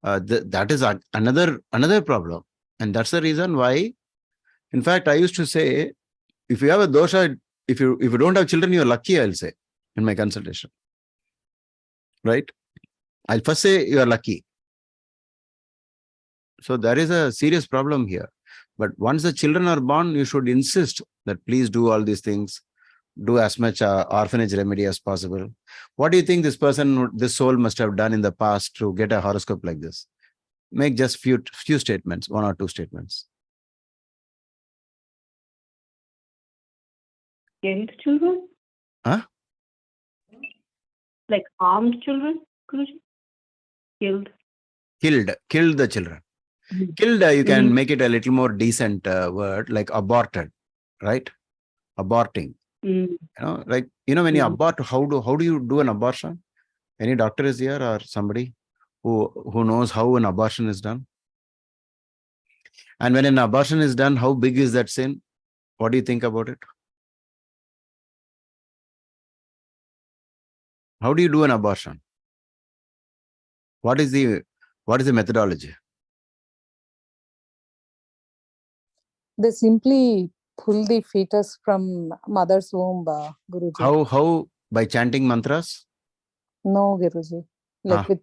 that is another problem. And that's the reason why, in fact, I used to say, if you have a dosha, if you don't have children, you're lucky, I'll say, in my consultation. Right? I'll first say you're lucky. So there is a serious problem here. But once the children are born, you should insist that please do all these things. Do as much orphanage remedy as possible. What do you think this soul must have done in the past to get a horoscope like this? Make just few statements, 1 or 2 statements. Killed children? Huh? Like armed children, Guruji? Killed the children. Mm-hmm. Killed, you can make it a little more decent word, like aborted, right? Aborting. Mm. When you abort, how do you do an abortion? Any doctor is here or somebody who knows how an abortion is done? And when an abortion is done, how big is that sin? What do you think about it? How do you do an abortion? What is the methodology? They simply pull the fetus from mother's womb, Guruji. How? By chanting mantras? No, Guruji. With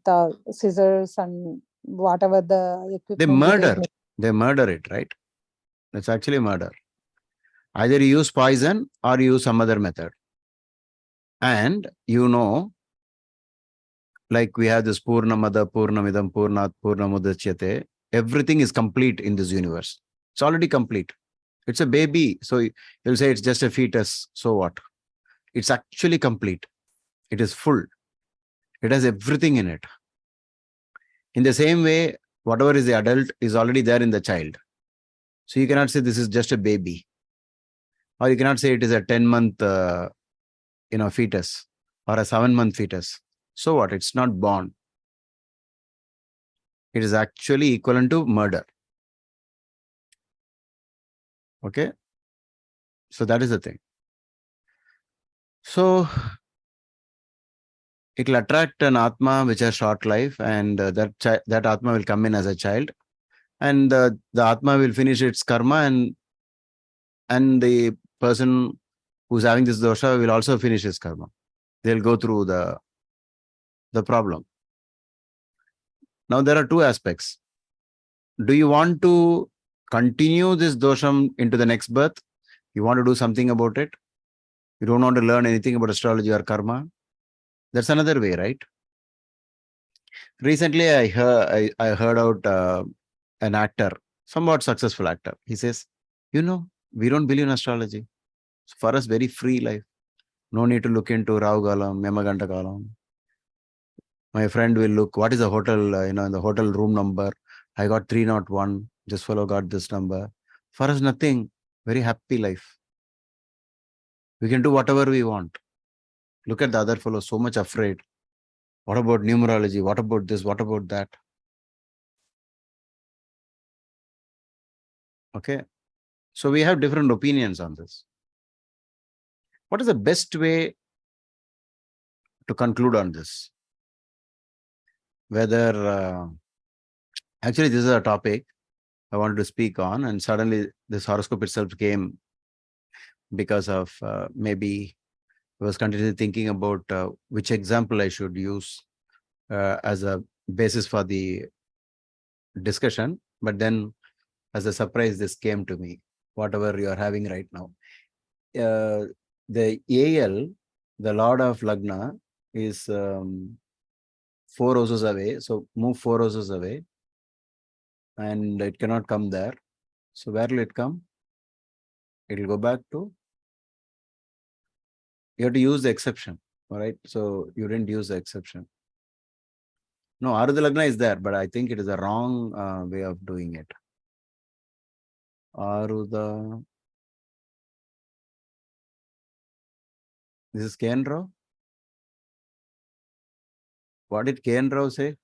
scissors and whatever the equipment. They murder it, right? It's actually murder. Either you use poison or you use some other method. And like we have this Purnamada, Purnamidam, Purnat, Purnamudachyate. Everything is complete in this universe. It's already complete. It's a baby. So you'll say it's just a fetus. So what? It's actually complete. It is full. It has everything in it. In the same way, whatever is the adult is already there in the child. So you cannot say this is just a baby. Or you cannot say it is a 10-month fetus or a 7-month fetus. So what? It's not born. It is actually equivalent to murder. Okay? So that is the thing. So it will attract an Atma which has short life, and that Atma will come in as a child, and the Atma will finish its karma, and the person who's having this dosha will also finish his karma. They'll go through the problem. Now there are 2 aspects. Do you want to continue this dosham into the next birth? You want to do something about it? You don't want to learn anything about astrology or karma? That's another way, right? Recently, I heard out an actor, somewhat successful actor. He says, we don't believe in astrology. So for us, very free life. No need to look into Rahu Galam, Yamaganta Galam. My friend will look, what is the hotel, in the hotel room number? I got 301, just fellow got this number. For us, nothing. Very happy life. We can do whatever we want. Look at the other fellow, so much afraid. What about numerology? What about this? What about that? Okay. So we have different opinions on this. What is the best way to conclude on this? Whether, actually this is a topic I wanted to speak on, and suddenly this horoscope itself came because of maybe I was continuously thinking about which example I should use as a basis for the discussion. But then, as a surprise, this came to me, whatever you are having right now. The AL, the Lord of Lagna, is 4 houses away. So move 4 houses away. And it cannot come there. So where will it come? It will go back to, you have to use the exception. All right. So you didn't use the exception. No, Arudha Lagna is there, but I think it is a wrong way of doing it. Arudha. This is K.N. Rao. What did K.N. Rao say?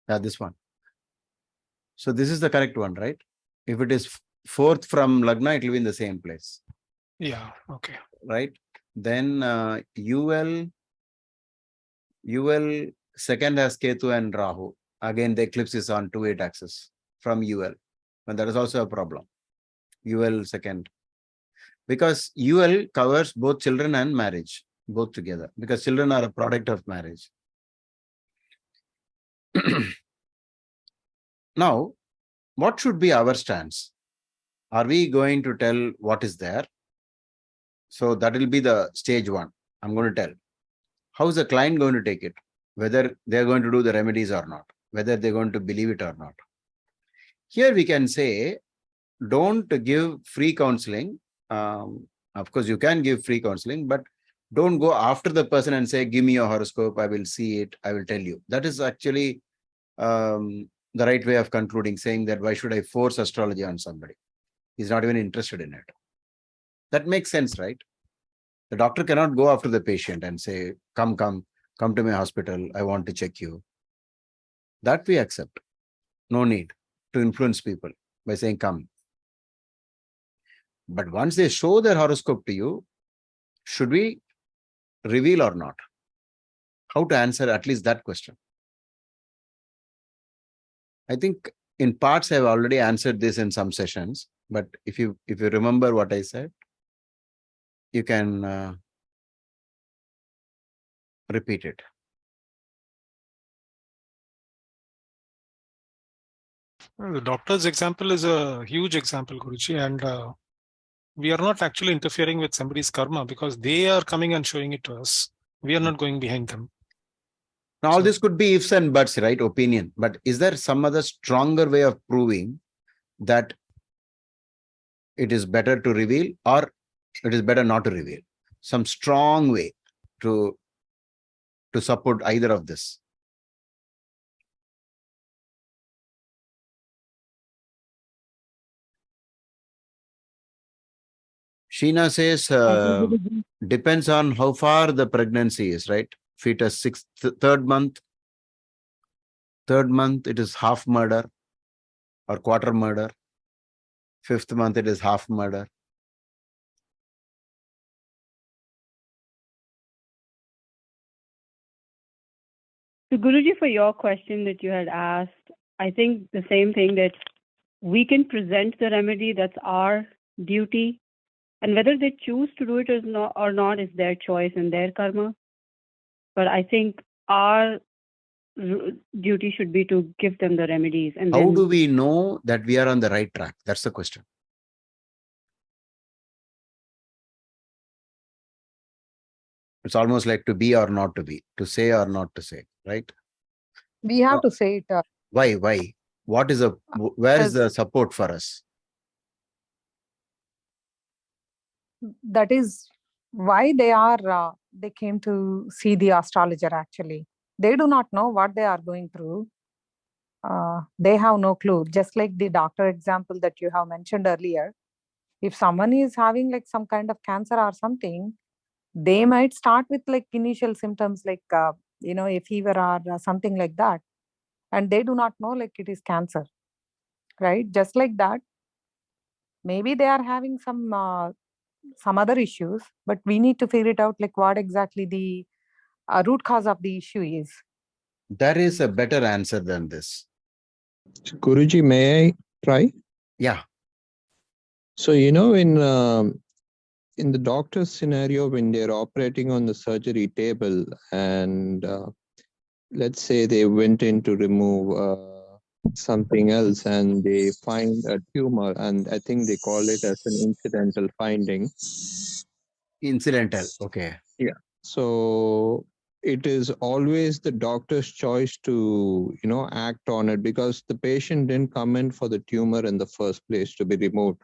Yeah, this one. So this is the correct one, right? If it is 4th from Lagna, it will be in the same place. Yeah. Okay. Right. Then UL 2nd has Ketu and Rahu. Again, the eclipse is on 2/8 axis from UL. And that is also a problem. UL 2nd. Because UL covers both children and marriage, both together. Because children are a product of marriage. Now, what should be our stance? Are we going to tell what is there? So that will be the stage 1. I'm going to tell. How is the client going to take it? Whether they're going to do the remedies or not, whether they're going to believe it or not. Here we can say, don't give free counseling. Of course, you can give free counseling, but don't go after the person and say, give me your horoscope, I will see it, I will tell you. That is actually the right way of concluding, saying that why should I force astrology on somebody? He's not even interested in it. That makes sense, right? The doctor cannot go after the patient and say, come to my hospital, I want to check you. That we accept. No need to influence people by saying, come. But once they show their horoscope to you, should we reveal or not? How to answer at least that question? I think in parts I've already answered this in some sessions, but if you remember what I said, you can repeat it. Well, the doctor's example is a huge example, Guruji, and we are not actually interfering with somebody's karma because they are coming and showing it to us. We are not going behind them. Now, all this could be ifs and buts, right? Opinion. But is there some other stronger way of proving that it is better to reveal or it is better not to reveal? Some strong way to support either of this. Sheena says, depends on how far the pregnancy is, right? Fetus 3rd month, it is half murder or quarter murder. 5th month, it is half murder. So Guruji, for your question that you had asked, I think the same thing, that we can present the remedy, that's our duty. And whether they choose to do it or not is their choice and their karma. But I think our duty should be to give them the remedies. And how do we know that we are on the right track? That's the question. It's almost like to be or not to be, to say or not to say, right? We have to say it. Why? Where is the support for us? That is why they came to see the astrologer actually. They do not know what they are going through. They have no clue. Just like the doctor example that you have mentioned earlier. If someone is having like some kind of cancer or something, they might start with like initial symptoms like, a fever or something like that. And they do not know like it is cancer, right? Just like that. Maybe they are having some other issues, but we need to figure it out like what exactly the root cause of the issue is. There is a better answer than this. Guruji, may I try? Yeah. So, in in the doctor's scenario, when they're operating on the surgery table and let's say they went in to remove something else and they find a tumor, and I think they call it as an incidental finding. Incidental. Okay. Yeah. So it is always the doctor's choice to, act on it, because the patient didn't come in for the tumor in the first place to be removed.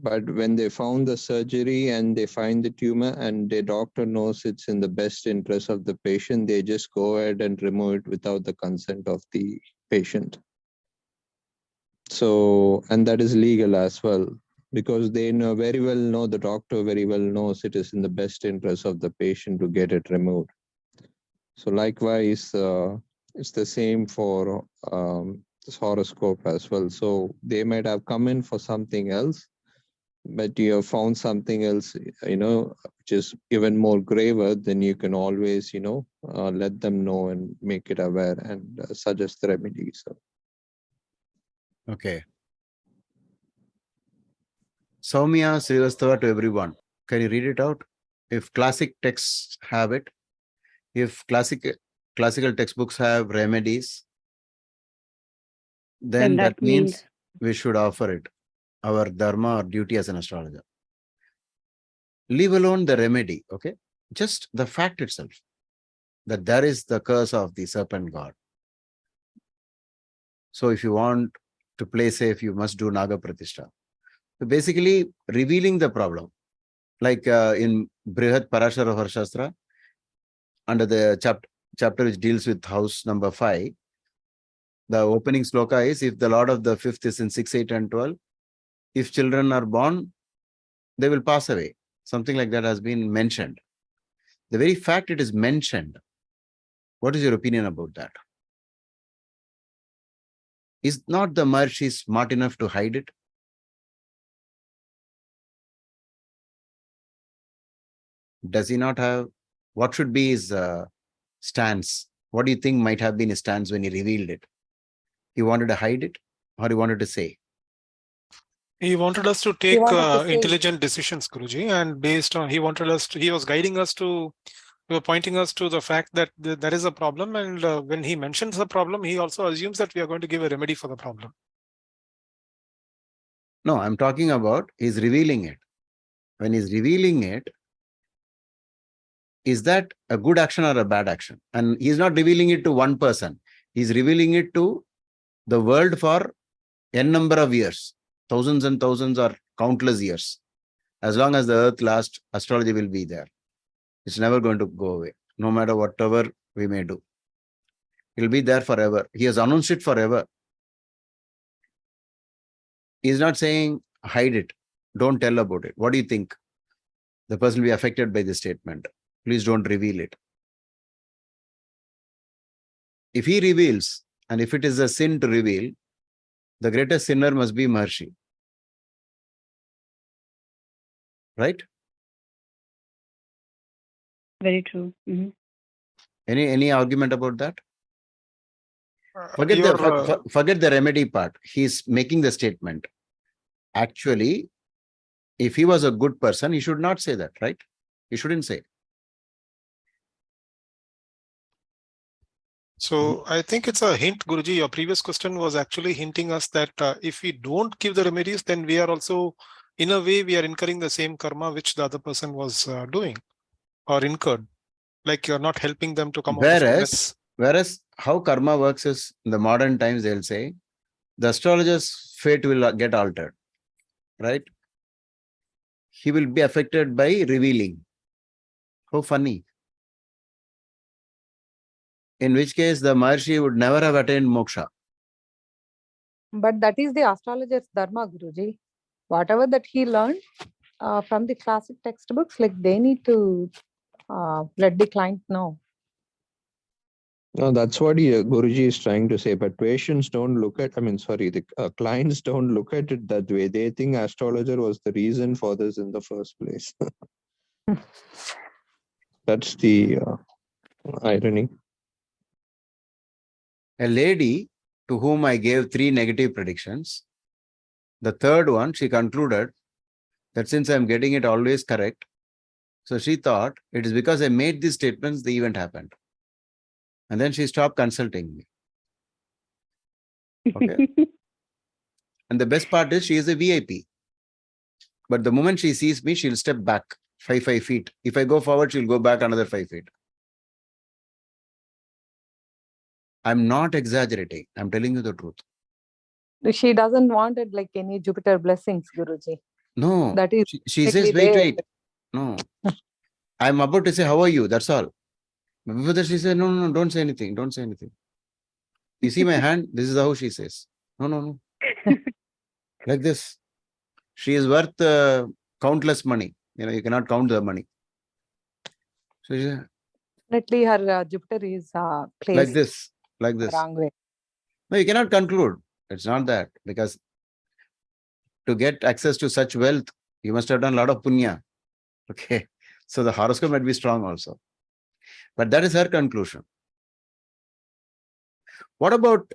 But when they found the surgery and they find the tumor and the doctor knows it's in the best interest of the patient, they just go ahead and remove it without the consent of the patient. So, and that is legal as well, because they the doctor very well knows it is in the best interest of the patient to get it removed. So likewise, it's the same for this horoscope as well. So they might have come in for something else, but you have found something else, which is even more graver, then you can always, let them know and make it aware and suggest the remedies. Okay. Soumya Srivastava to everyone. Can you read it out? If classic texts have it, if classical textbooks have remedies, then that means we should offer it, our dharma or duty as an astrologer. Leave alone the remedy, okay? Just the fact itself, that there is the curse of the serpent god. So if you want to play safe, you must do Naga Pratishtha. So basically revealing the problem. Like in Brihat Parashara Varshastra, under the chapter which deals with house number 5, the opening sloka is, if the Lord of the 5th is in 6, 8 and 12, if children are born, they will pass away. Something like that has been mentioned. The very fact it is mentioned, what is your opinion about that? Is not the Maharshi smart enough to hide it? Does he not have, what should be his stance? What do you think might have been his stance when he revealed it? He wanted to hide it, or he wanted to say? He wanted us to take intelligent decisions, Guruji, and based on, he was guiding us to, pointing us to the fact that there is a problem, and when he mentions the problem, he also assumes that we are going to give a remedy for the problem. No, I'm talking about he's revealing it. When he's revealing it, is that a good action or a bad action? And he's not revealing it to one person. He's revealing it to the world for n number of years, thousands and thousands or countless years. As long as the earth lasts, astrology will be there. It's never going to go away, no matter whatever we may do. It will be there forever. He has announced it forever. He's not saying hide it, don't tell about it. What do you think? The person will be affected by this statement. Please don't reveal it. If he reveals, and if it is a sin to reveal, the greatest sinner must be Maharshi. Right? Very true. Mm-hmm. Any argument about that? Forget the remedy part. He's making the statement. Actually, if he was a good person, he should not say that, right? He shouldn't say. So I think it's a hint, Guruji. Your previous question was actually hinting us that if we don't give the remedies, then we are also, in a way, we are incurring the same karma which the other person was doing or incurred. Like you're not helping them to come out of the mess. Whereas how karma works is, in the modern times, they'll say, the astrologer's fate will get altered, right? He will be affected by revealing. How funny. In which case, the Maharshi would never have attained moksha. But that is the astrologer's dharma, Guruji. Whatever that he learned from the classic textbooks, like they need to let the client know. No, that's what Guruji is trying to say. But patients don't look at, the clients don't look at it that way. They think astrologer was the reason for this in the first place. That's the irony. A lady to whom I gave 3 negative predictions, the third one, she concluded that since I'm getting it always correct, so she thought it is because I made these statements, the event happened. And then she stopped consulting me. Okay. And the best part is she is a VIP. But the moment she sees me, she'll step back 5 feet. If I go forward, she'll go back another 5 feet. I'm not exaggerating. I'm telling you the truth. She doesn't want it like any Jupiter blessings, Guruji. No. That is she says, there. wait. No. I'm about to say, how are you? That's all. But before that, she said, no, don't say anything. Don't say anything. You see my hand? This is how she says. No. Like this. She is worth countless money. You cannot count the money. So she said, definitely her Jupiter is placed like this. wrong way. No, you cannot conclude. It's not that. Because to get access to such wealth, you must have done a lot of punya. Okay. So the horoscope might be strong also. But that is her conclusion. What about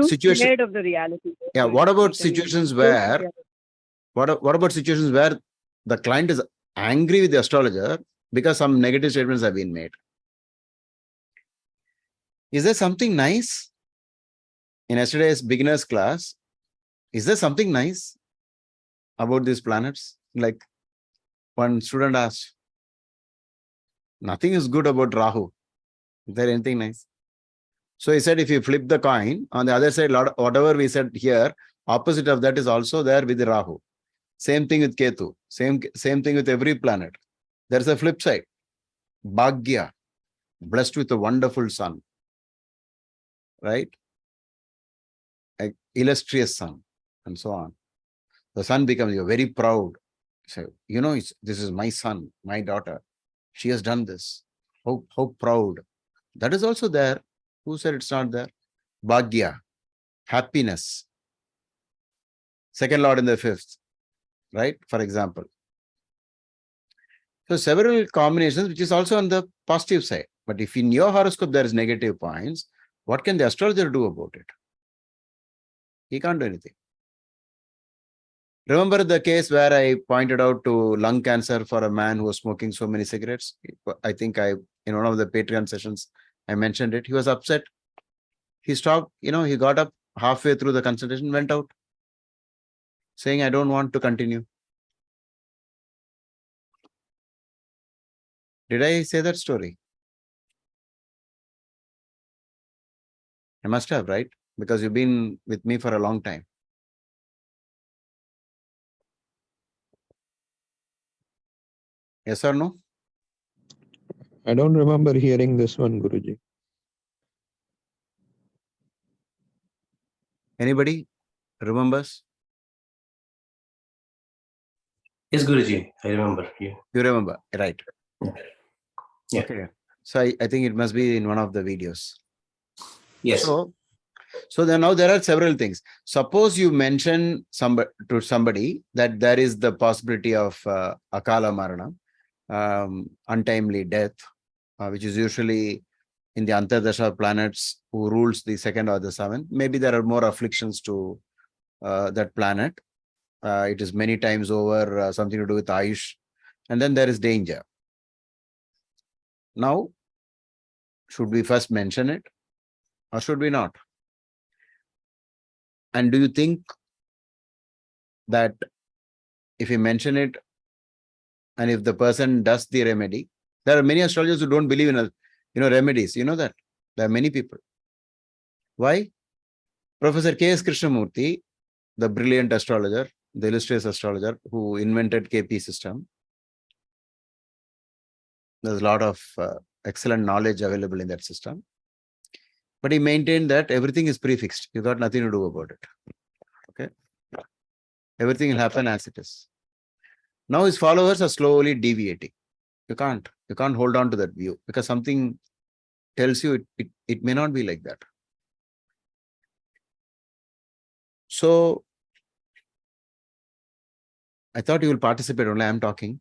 situations of the reality? Yeah. What about situations where the client is angry with the astrologer because some negative statements have been made? Is there something nice in yesterday's beginners class? Is there something nice about these planets? Like one student asked, nothing is good about Rahu. Is there anything nice? So he said, if you flip the coin, on the other side, whatever we said here, opposite of that is also there with the Rahu. Same thing with Ketu. Same thing with every planet. There's a flip side. Bhagya, blessed with a wonderful sun. Right? An illustrious sun, and so on. The sun becomes, you're very proud. So, this is my son, my daughter. She has done this. How proud. That is also there. Who said it's not there? Bhagya, happiness. Second lord in the fifth, right? For example. So several combinations, which is also on the positive side. But if in your horoscope there is negative points, what can the astrologer do about it? He can't do anything. Remember the case where I pointed out to lung cancer for a man who was smoking so many cigarettes? I think in one of the Patreon sessions, I mentioned it. He was upset. He stopped, he got up halfway through the consultation, went out, saying, I don't want to continue. Did I say that story? I must have, right? Because you've been with me for a long time. Yes or no? I don't remember hearing this one, Guruji. Anybody remembers? Yes, Guruji, I remember. Yeah. You remember, right? Yeah. Okay. So I think it must be in one of the videos. Yes. So then now there are several things. Suppose you mention to somebody that there is the possibility of akala marana, untimely death, which is usually in the Antardasha planets who rules the second or the seventh. Maybe there are more afflictions to that planet. It is many times over something to do with Ayush. And then there is danger. Now, should we first mention it or should we not? And do you think that if you mention it and if the person does the remedy, there are many astrologers who don't believe in remedies. You know that? There are many people. Why? Professor K.S. Krishnamurthy, the brilliant astrologer, the illustrious astrologer who invented KP system. There's a lot of excellent knowledge available in that system. But he maintained that everything is prefixed. You got nothing to do about it. Okay. Everything will happen as it is. Now his followers are slowly deviating. You can't hold on to that view because something tells you it may not be like that. So I thought you will participate, only I'm talking.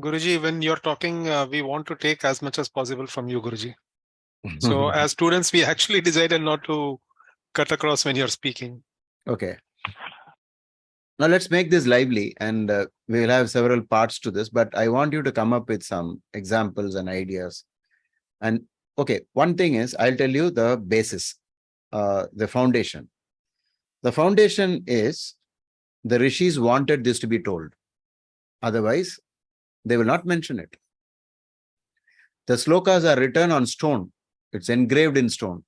Guruji, when you're talking, we want to take as much as possible from you, Guruji. So as students, we actually decided not to cut across when you're speaking. Okay. Now let's make this lively, and we will have several parts to this, but I want you to come up with some examples and ideas. And okay, one thing is, I'll tell you the basis, the foundation. The foundation is the rishis wanted this to be told. Otherwise, they will not mention it. The slokas are written on stone. It's engraved in stone.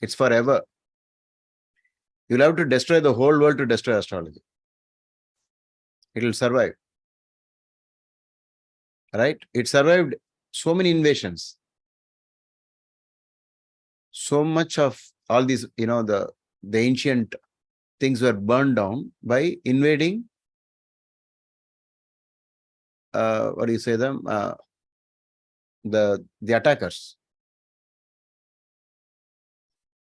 It's forever. You'll have to destroy the whole world to destroy astrology. It will survive. Right? It survived so many invasions. So much of all these, the ancient things were burned down by invading, what do you say them? The attackers.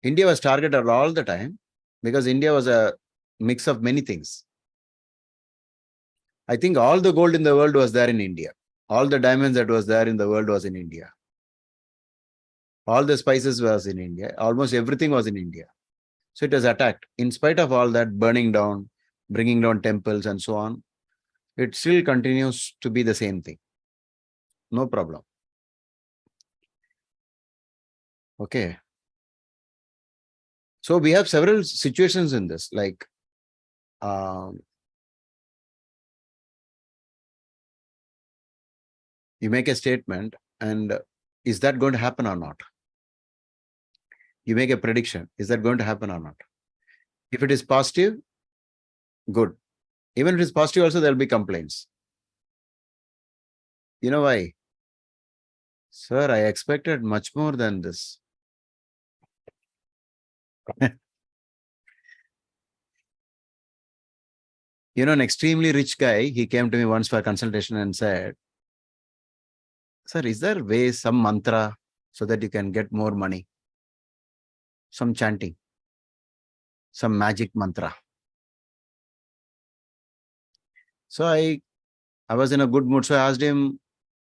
India was targeted all the time because India was a mix of many things. I think all the gold in the world was there in India. All the diamonds that was there in the world was in India. All the spices was in India. Almost everything was in India. So it was attacked. In spite of all that burning down, bringing down temples and so on, it still continues to be the same thing. No problem. Okay. So we have several situations in this, like you make a statement, and is that going to happen or not? You make a prediction, is that going to happen or not? If it is positive, good. Even if it is positive also, there will be complaints. You know why? Sir, I expected much more than this. An extremely rich guy, he came to me once for a consultation and said, sir, is there a way, some mantra, so that you can get more money? Some chanting, some magic mantra. So I was in a good mood. So I asked him,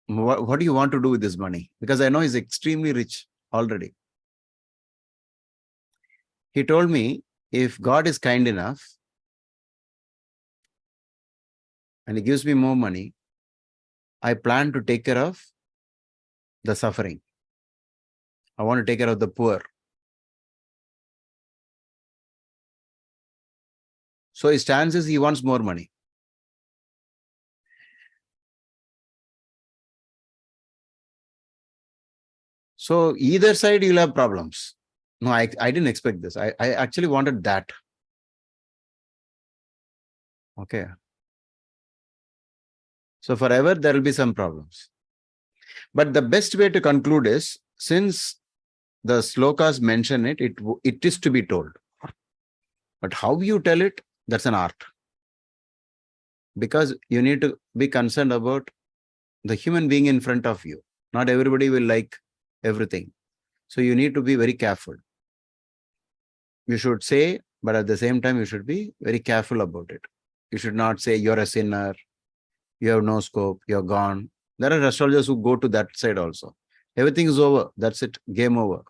what do you want to do with this money? Because I know he's extremely rich already. He told me, if God is kind enough and he gives me more money, I plan to take care of the suffering. I want to take care of the poor. So his stance is he wants more money. So either side you'll have problems. No, I didn't expect this. I actually wanted that. Okay. So forever there will be some problems. But the best way to conclude is, since the slokas mention it, it is to be told. But how you tell it, that's an art. Because you need to be concerned about the human being in front of you. Not everybody will like everything. So you need to be very careful. You should say, but at the same time, you should be very careful about it. You should not say you're a sinner, you have no scope, you're gone. There are astrologers who go to that side also. Everything is over. That's it. Game over.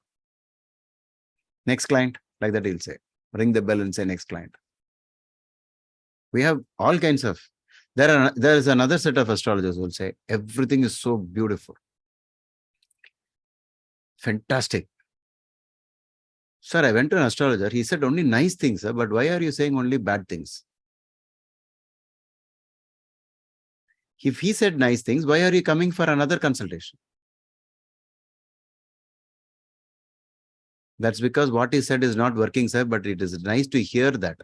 Next client, like that he'll say. Ring the bell and say next client. We have all kinds of. There is another set of astrologers who will say everything is so beautiful. Fantastic. Sir, I went to an astrologer. He said only nice things, sir, but why are you saying only bad things? If he said nice things, why are you coming for another consultation? That's because what he said is not working, sir, but it is nice to hear that.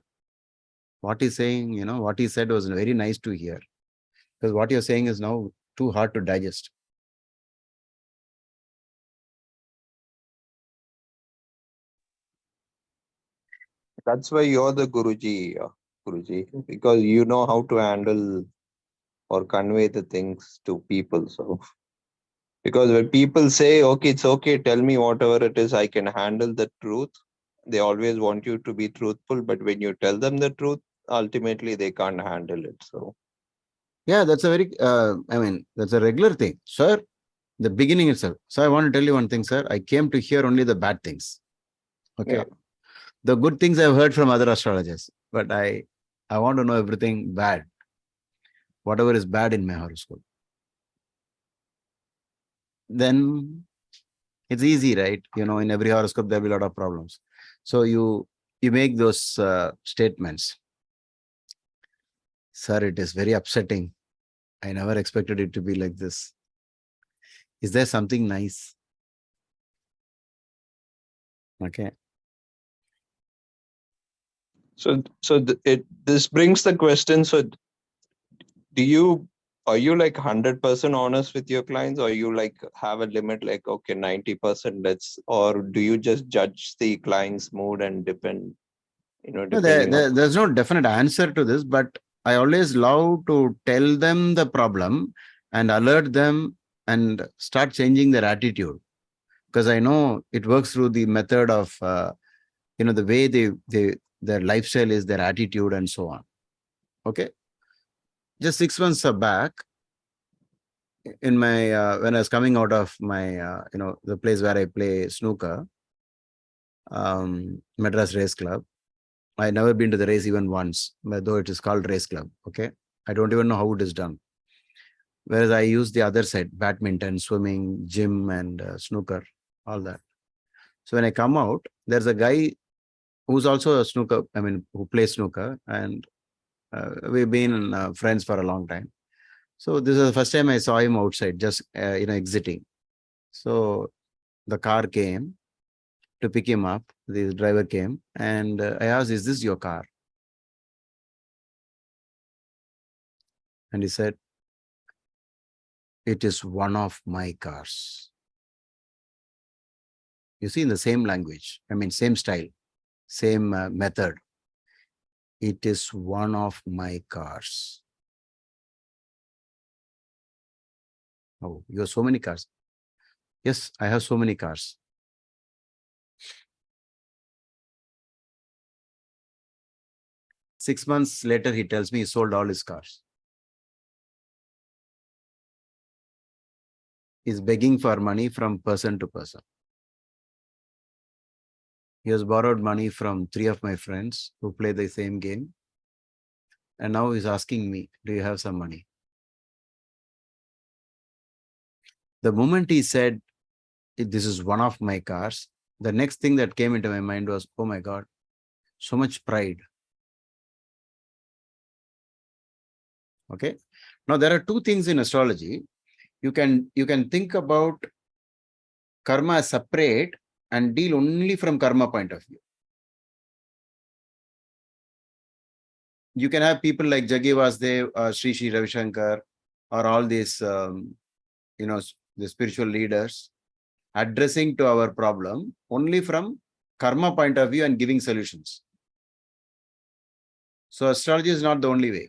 What he's saying, what he said was very nice to hear. Because what you're saying is now too hard to digest. That's why you're the Guruji, because you know how to handle or convey the things to people. So, because when people say, okay, it's okay, tell me whatever it is, I can handle the truth. They always want you to be truthful, but when you tell them the truth, ultimately they can't handle it. So, yeah, that's a very, that's a regular thing. Sir, the beginning itself. So I want to tell you one thing, sir. I came to hear only the bad things. Okay. Yeah. The good things I've heard from other astrologers, but I I want to know everything bad. Whatever is bad in my horoscope. Then it's easy, right? In every horoscope, there'll be a lot of problems. So you make those statements. Sir, it is very upsetting. I never expected it to be like this. Is there something nice? Okay. So this brings the question. So are you like 100% honest with your clients, or you like have a limit like, okay, 90%, or do you just judge the client's mood and depend, depending on... There's no definite answer to this, but I always love to tell them the problem and alert them and start changing their attitude, because I know it works through the method of the way their lifestyle is, their attitude, and so on. Okay. Just 6 months back, in my when I was coming out of my the place where I play snooker, Madras Race Club. I never been to the race even once, though it is called race club. Okay. I don't even know how it is done. Whereas I use the other side, badminton, swimming, gym, and snooker, all that. So when I come out, there's a guy who's also a snooker, who plays snooker, and we've been friends for a long time. So this is the first time I saw him outside, just exiting. So the car came to pick him up. The driver came, and I asked, "Is this your car?" And he said, "It is one of my cars." You see, in the same language, same style, same method. It is one of my cars. Oh, you have so many cars. Yes, I have so many cars. Six months later, he tells me he sold all his cars. He's begging for money from person to person. He has borrowed money from 3 of my friends who play the same game. And now he's asking me, "Do you have some money?" The moment he said, "This is one of my cars," the next thing that came into my mind was, oh my God, so much pride. Okay. Now there are two things in astrology. You can think about karma as separate and deal only from karma point of view. You can have people like Jaggi Vasudev, Sri Sri Ravi Shankar, or all these, the spiritual leaders addressing to our problem only from karma point of view and giving solutions. So astrology is not the only way,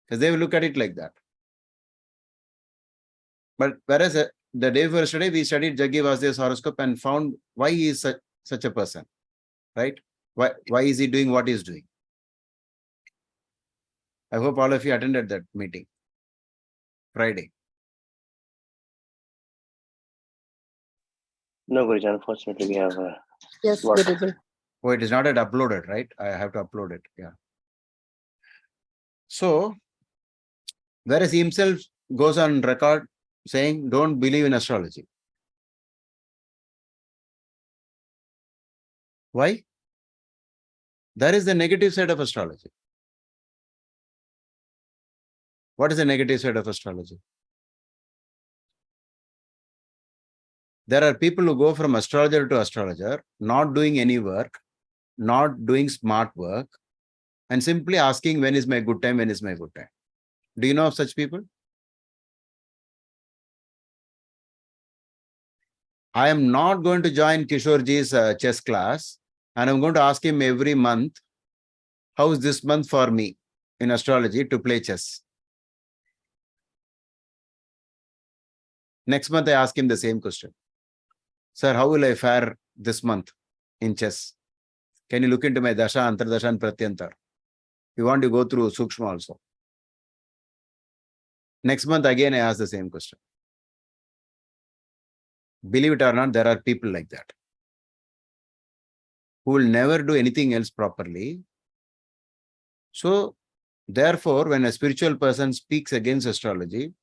because they will look at it like that. But whereas the day before yesterday, we studied Jaggi Vasudev's horoscope and found why he is such a person, right? Why is he doing what he is doing? I hope all of you attended that meeting Friday. No, Guruji, unfortunately, we have Yes, work. Guruji. Oh, it is not yet uploaded, right? I have to upload it. Yeah. So, whereas he himself goes on record saying, don't believe in astrology. Why? That is the negative side of astrology. What is the negative side of astrology? There are people who go from astrologer to astrologer, not doing any work, not doing smart work, and simply asking, when is my good time? When is my good time? Do you know of such people? I am not going to join Kishorji's chess class, and I'm going to ask him every month, how is this month for me in astrology to play chess? Next month, I ask him the same question. Sir, how will I fare this month in chess? Can you look into my Dasha, Antardasha, and Pratyantar? You want to go through Sukshma also. Next month, again, I ask the same question. Believe it or not, there are people like that who will never do anything else properly. So, therefore, when a spiritual person speaks against astrology,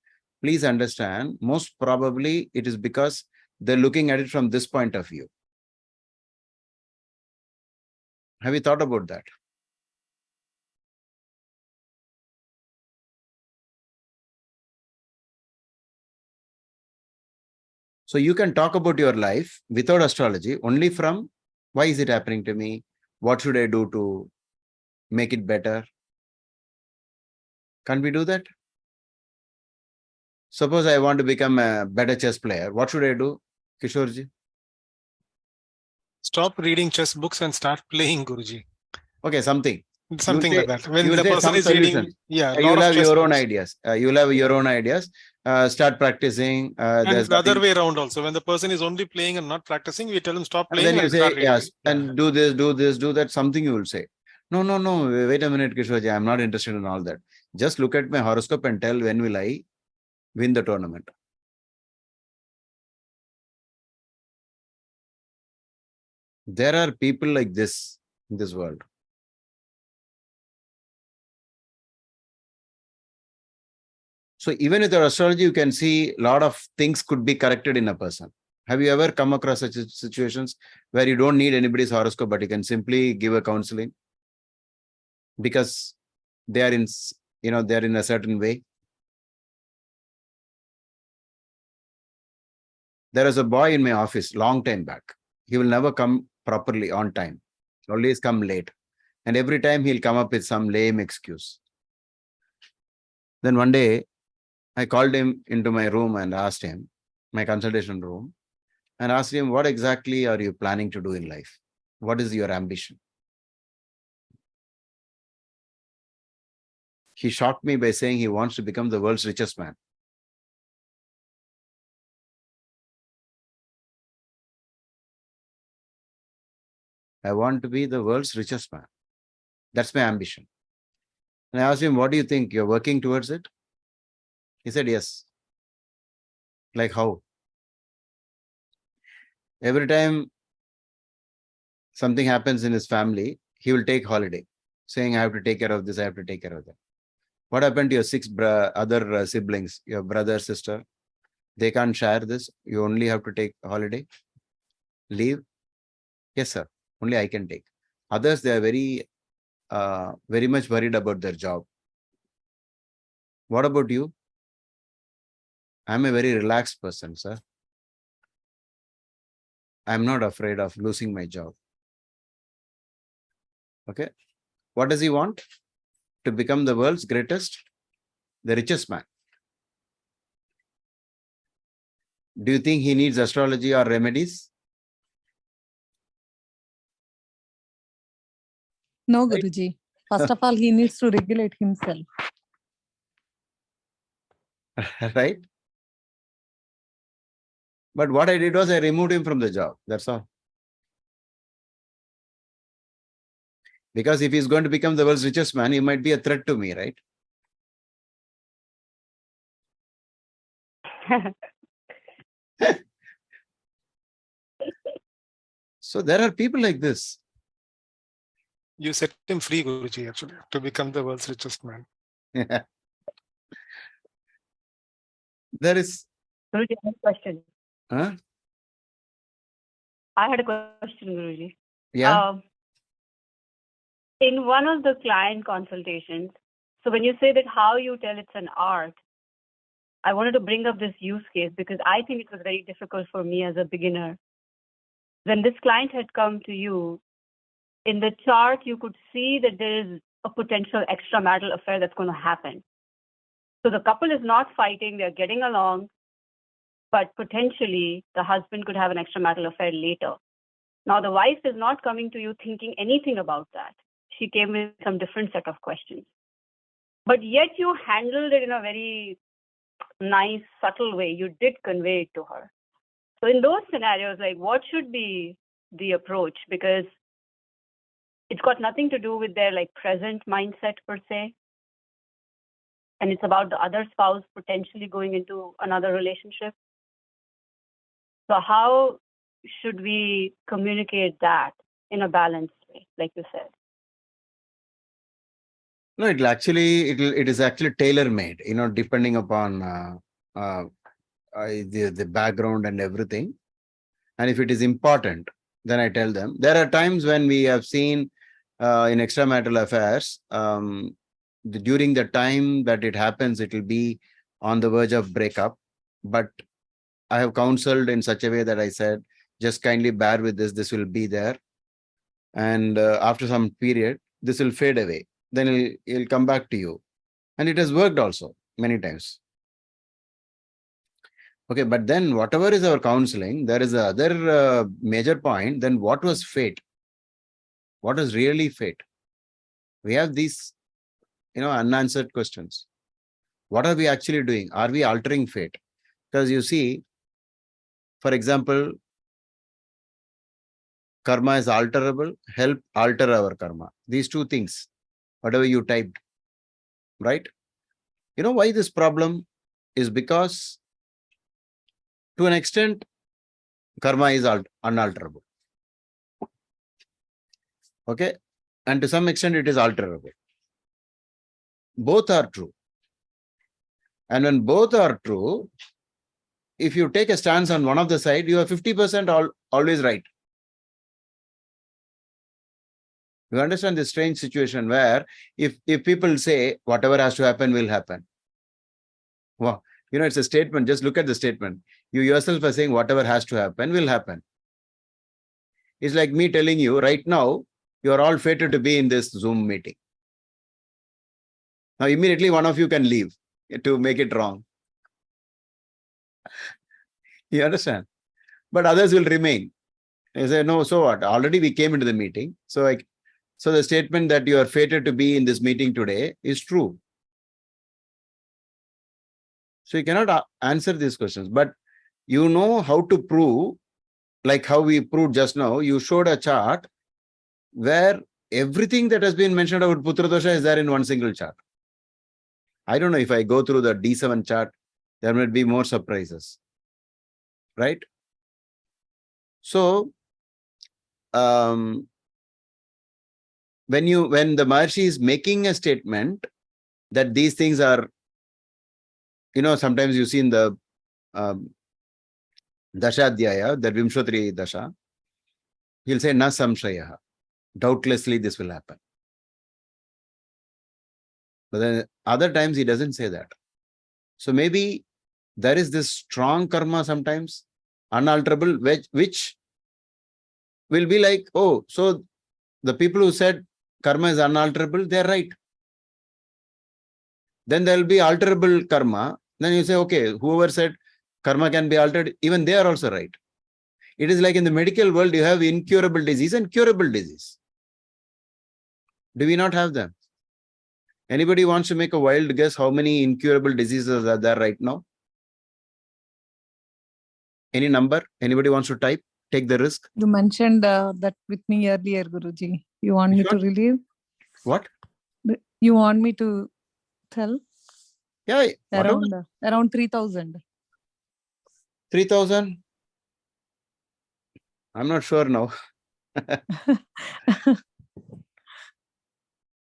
please understand, most probably it is because they're looking at it from this point of view. Have you thought about that? So you can talk about your life without astrology only from why is it happening to me? What should I do to make it better? Can't we do that? Suppose I want to become a better chess player. What should I do, Kishorji? Stop reading chess books and start playing, Guruji. Okay, something. Something like that. When You will the say person some is solution. reading, yeah, You will have chess your own books. ideas. You will have your own ideas. Start practicing. And the other way around also. When the person is only playing and not practicing, we tell him stop And playing then you and say, start reading. yes, and do this, do this, do that. Something you will say. No, no, no. Wait a minute, Kishorji. I'm not interested in all that. Just look at my horoscope and tell when will I win the tournament. There are people like this in this world. So even with your astrology, you can see a lot of things could be corrected in a person. Have you ever come across such situations where you don't need anybody's horoscope, but you can simply give a counseling because they are in, they're in a certain way? There is a boy in my office long time back. He will never come properly on time. Always come late. And every time he'll come up with some lame excuse. Then one day, I called him into my room and asked him, my consultation room, and asked him, what exactly are you planning to do in life? What is your ambition? He shocked me by saying he wants to become the world's richest man. I want to be the world's richest man. That's my ambition. And I asked him, what do you think? You're working towards it? He said, yes. Like how? Every time something happens in his family, he will take holiday, saying, I have to take care of this, I have to take care of that. What happened to your six other siblings, your brother, sister? They can't share this. You only have to take holiday, leave. Yes, sir. Only I can take. Others, they are very much worried about their job. What about you? I'm a very relaxed person, sir. I'm not afraid of losing my job. Okay. What does he want? To become the world's greatest, the richest man. Do you think he needs astrology or remedies? No, Guruji. First of all, he needs to regulate himself. Right? But what I did was I removed him from the job. That's all. Because if he's going to become the world's richest man, he might be a threat to me, right? So there are people like this. You set him free, Guruji, actually, to become the world's richest man. There is. Guruji, I have a question. Huh? I had a question, Guruji. Yeah. In one of the client consultations, so when you say that how you tell it's an art, I wanted to bring up this use case because I think it was very difficult for me as a beginner. When this client had come to you, in the chart, you could see that there is a potential extramarital affair that's going to happen. So the couple is not fighting, they're getting along, but potentially the husband could have an extramarital affair later. Now, the wife is not coming to you thinking anything about that. She came with some different set of questions. But yet you handled it in a very nice, subtle way. You did convey it to her. So in those scenarios, like what should be the approach? Because it's got nothing to do with their like present mindset per se. And it's about the other spouse potentially going into another relationship. So how should we communicate that in a balanced way, like you said? No, it is actually tailor-made, depending upon the background and everything. And if it is important, then I tell them. There are times when we have seen in extramarital affairs, during the time that it happens, it will be on the verge of breakup. But I have counseled in such a way that I said, just kindly bear with this. This will be there. And after some period, this will fade away. Then it'll come back to you. And it has worked also many times. Okay, but then whatever is our counseling, there is another major point. Then what was fate? What is really fate? We have these, unanswered questions. What are we actually doing? Are we altering fate? Because you see, for example, karma is alterable, help alter our karma. These two things, whatever you typed, right? You know why this problem is? Because to an extent, karma is unalterable. Okay. And to some extent, it is alterable. Both are true. And when both are true, if you take a stance on one of the side, you are 50% always right. You understand this strange situation where if people say whatever has to happen will happen. Wow. It's a statement. Just look at the statement. You yourself are saying whatever has to happen will happen. It's like me telling you right now, you are all fated to be in this Zoom meeting. Now, immediately one of you can leave to make it wrong. You understand? But others will remain. They say, no, so what? Already we came into the meeting. So the statement that you are fated to be in this meeting today is true. So you cannot answer these questions, but you know how to prove, like how we proved just now. You showed a chart where everything that has been mentioned about Putra Dosha is there in one single chart. I don't know if I go through the D7 chart, there might be more surprises, right? So, when the Maharshi is making a statement that these things are, sometimes you see in the Dashadhyaya, the Vimshatri Dasha, he'll say, Na samshaya. Doubtlessly, this will happen. But then other times he doesn't say that. So maybe there is this strong karma sometimes, unalterable, which will be like, oh, so the people who said karma is unalterable, they're right. Then there will be alterable karma. Then you say, okay, whoever said karma can be altered, even they are also right. It is like in the medical world, you have incurable disease and curable disease. Do we not have them? Anybody wants to make a wild guess how many incurable diseases are there right now? Any number? Anybody wants to type? Take the risk. You mentioned that with me earlier, Guruji. You want me to relieve? What? You want me to tell? Yeah. Around 3,000. 3,000? I'm not sure now.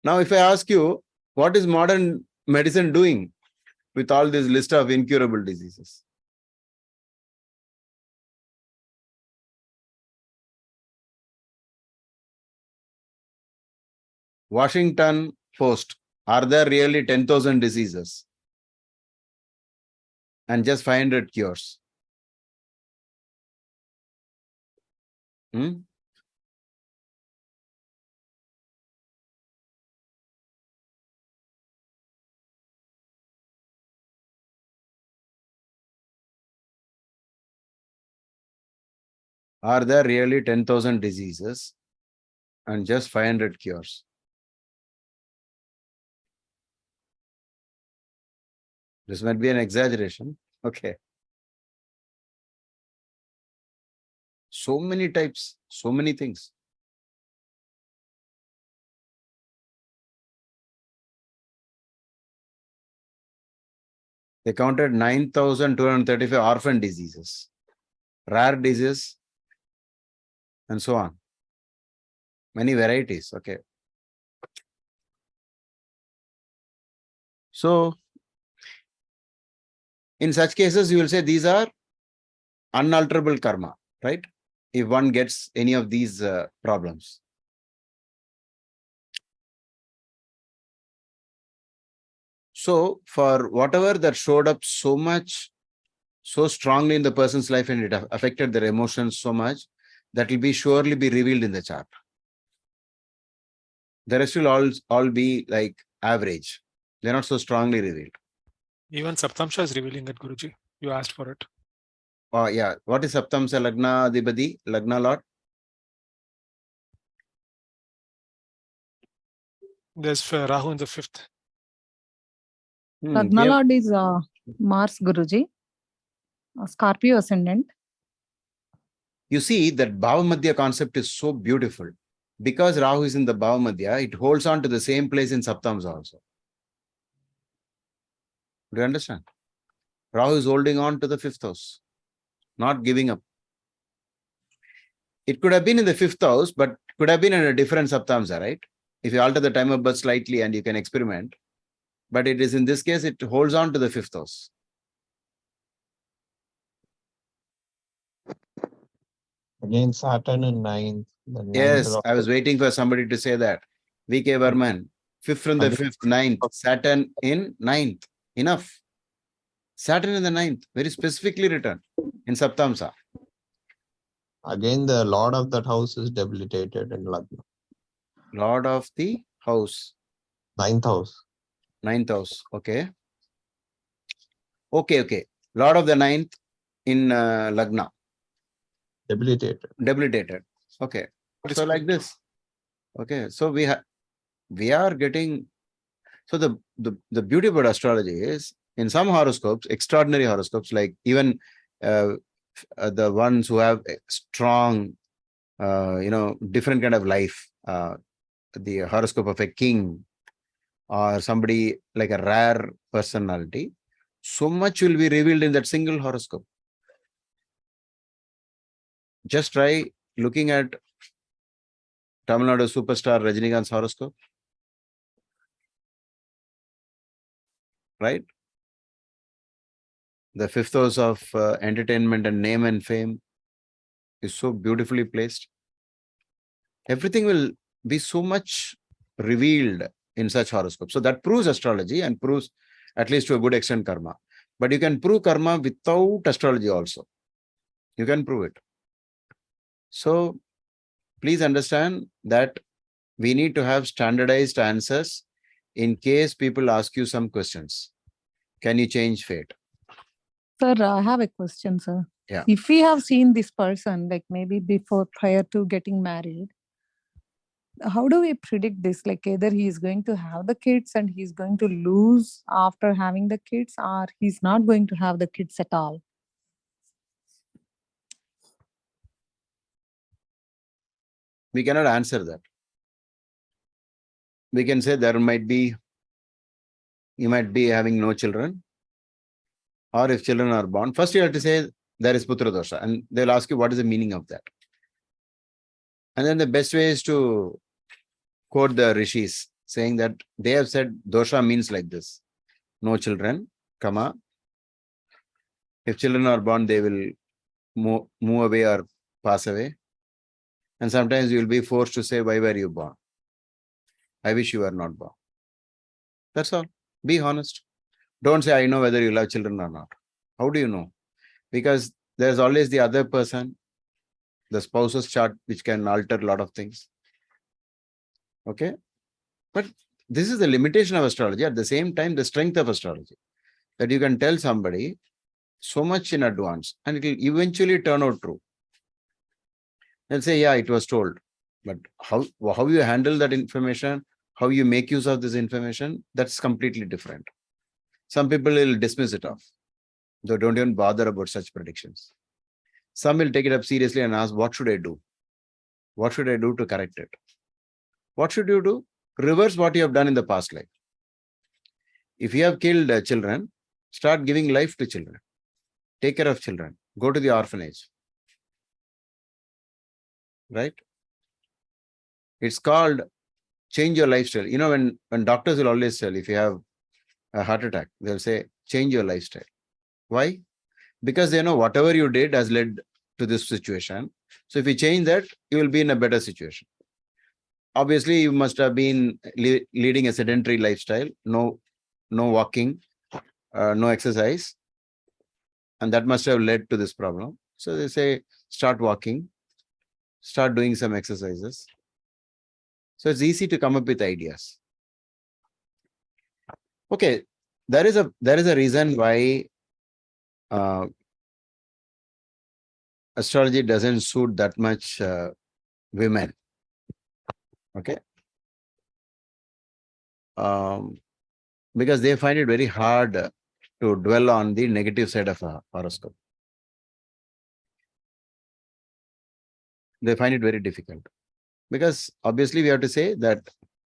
Now, if I ask you, what is modern medicine doing with all this list of incurable diseases? Washington Post. Are there really 10,000 diseases and just 500 cures? Are there really 10,000 diseases and just 500 cures? This might be an exaggeration. Okay. So many types, so many things. They counted 9,235 orphan diseases, rare diseases, and so on. Many varieties. Okay. So in such cases, you will say these are unalterable karma, right? If one gets any of these problems. So for whatever that showed up so much, so strongly in the person's life and it affected their emotions so much, that will be surely be revealed in the chart. The rest will all be like average. They're not so strongly revealed. Even Saptamsha is revealing it, Guruji. You asked for it. Oh yeah. What is Saptamsa Lagna Adhipati? Lagna Lord? There's Rahu in the 5th. Lagna Lord is Mars, Guruji. Scorpio ascendant. You see, that Bhava Madhya concept is so beautiful. Because Rahu is in the Bhava Madhya, it holds on to the same place in Saptamsa also. Do you understand? Rahu is holding on to the 5th house, not giving up. It could have been in the 5th house, but could have been in a different Saptamsa, right? If you alter the time of birth slightly and you can experiment. But it is in this case, it holds on to the 5th house. Again, Saturn in 9th. Yes, I was waiting for somebody to say that. V.K. Varman, 5th from the 5th, 9th, Saturn in 9th. Enough. Saturn in the 9th, very specifically written in Saptamsa. Again, the Lord of that house is debilitated in Lagna. Lord of the house. 9th house. 9th house. Okay. Okay. Lord of the 9th in Lagna. Debilitated. Okay. So like this. Okay. So we are getting. So the beauty about astrology is, in some horoscopes, extraordinary horoscopes, like even the ones who have a strong, different kind of life, the horoscope of a king or somebody like a rare personality, so much will be revealed in that single horoscope. Just try looking at Tamil Nadu superstar Rajinikanth's horoscope. Right? The 5th house of entertainment and name and fame is so beautifully placed. Everything will be so much revealed in such horoscopes. So that proves astrology and proves, at least to a good extent, karma. But you can prove karma without astrology also. You can prove it. So please understand that we need to have standardized answers in case people ask you some questions. Can you change fate? Sir, I have a question, sir. Yeah. If we have seen this person, like maybe prior to getting married, how do we predict this? Like either he is going to have the kids and he's going to lose after having the kids, or he's not going to have the kids at all? We cannot answer that. We can say you might be having no children, or if children are born, first you have to say there is putra dosha, and they'll ask you what is the meaning of that. And then the best way is to quote the rishis, saying that they have said dosha means like this: no children, comma, if children are born, they will move away or pass away. And sometimes you will be forced to say, why were you born? I wish you were not born. That's all. Be honest. Don't say, I know whether you love children or not. How do you know? Because there's always the other person, the spouse's chart, which can alter a lot of things. Okay? But this is the limitation of astrology. At the same time, the strength of astrology. That you can tell somebody so much in advance and it will eventually turn out true. They'll say, yeah, it was told. But how you handle that information, how you make use of this information, that's completely different. Some people will dismiss it off. They don't even bother about such predictions. Some will take it up seriously and ask, what should I do? What should I do to correct it? What should you do? Reverse what you have done in the past life. If you have killed children, start giving life to children. Take care of children. Go to the orphanage. Right? It's called change your lifestyle. You know, when doctors will always tell, if you have a heart attack, they'll say, change your lifestyle. Why? Because they know whatever you did has led to this situation. So if you change that, you will be in a better situation. Obviously, you must have been leading a sedentary lifestyle, no walking, no exercise. And that must have led to this problem. So they say, start walking, start doing some exercises. So it's easy to come up with ideas. Okay, there is a reason why astrology doesn't suit that much women. Okay. Because they find it very hard to dwell on the negative side of a horoscope. They find it very difficult. Because obviously we have to say that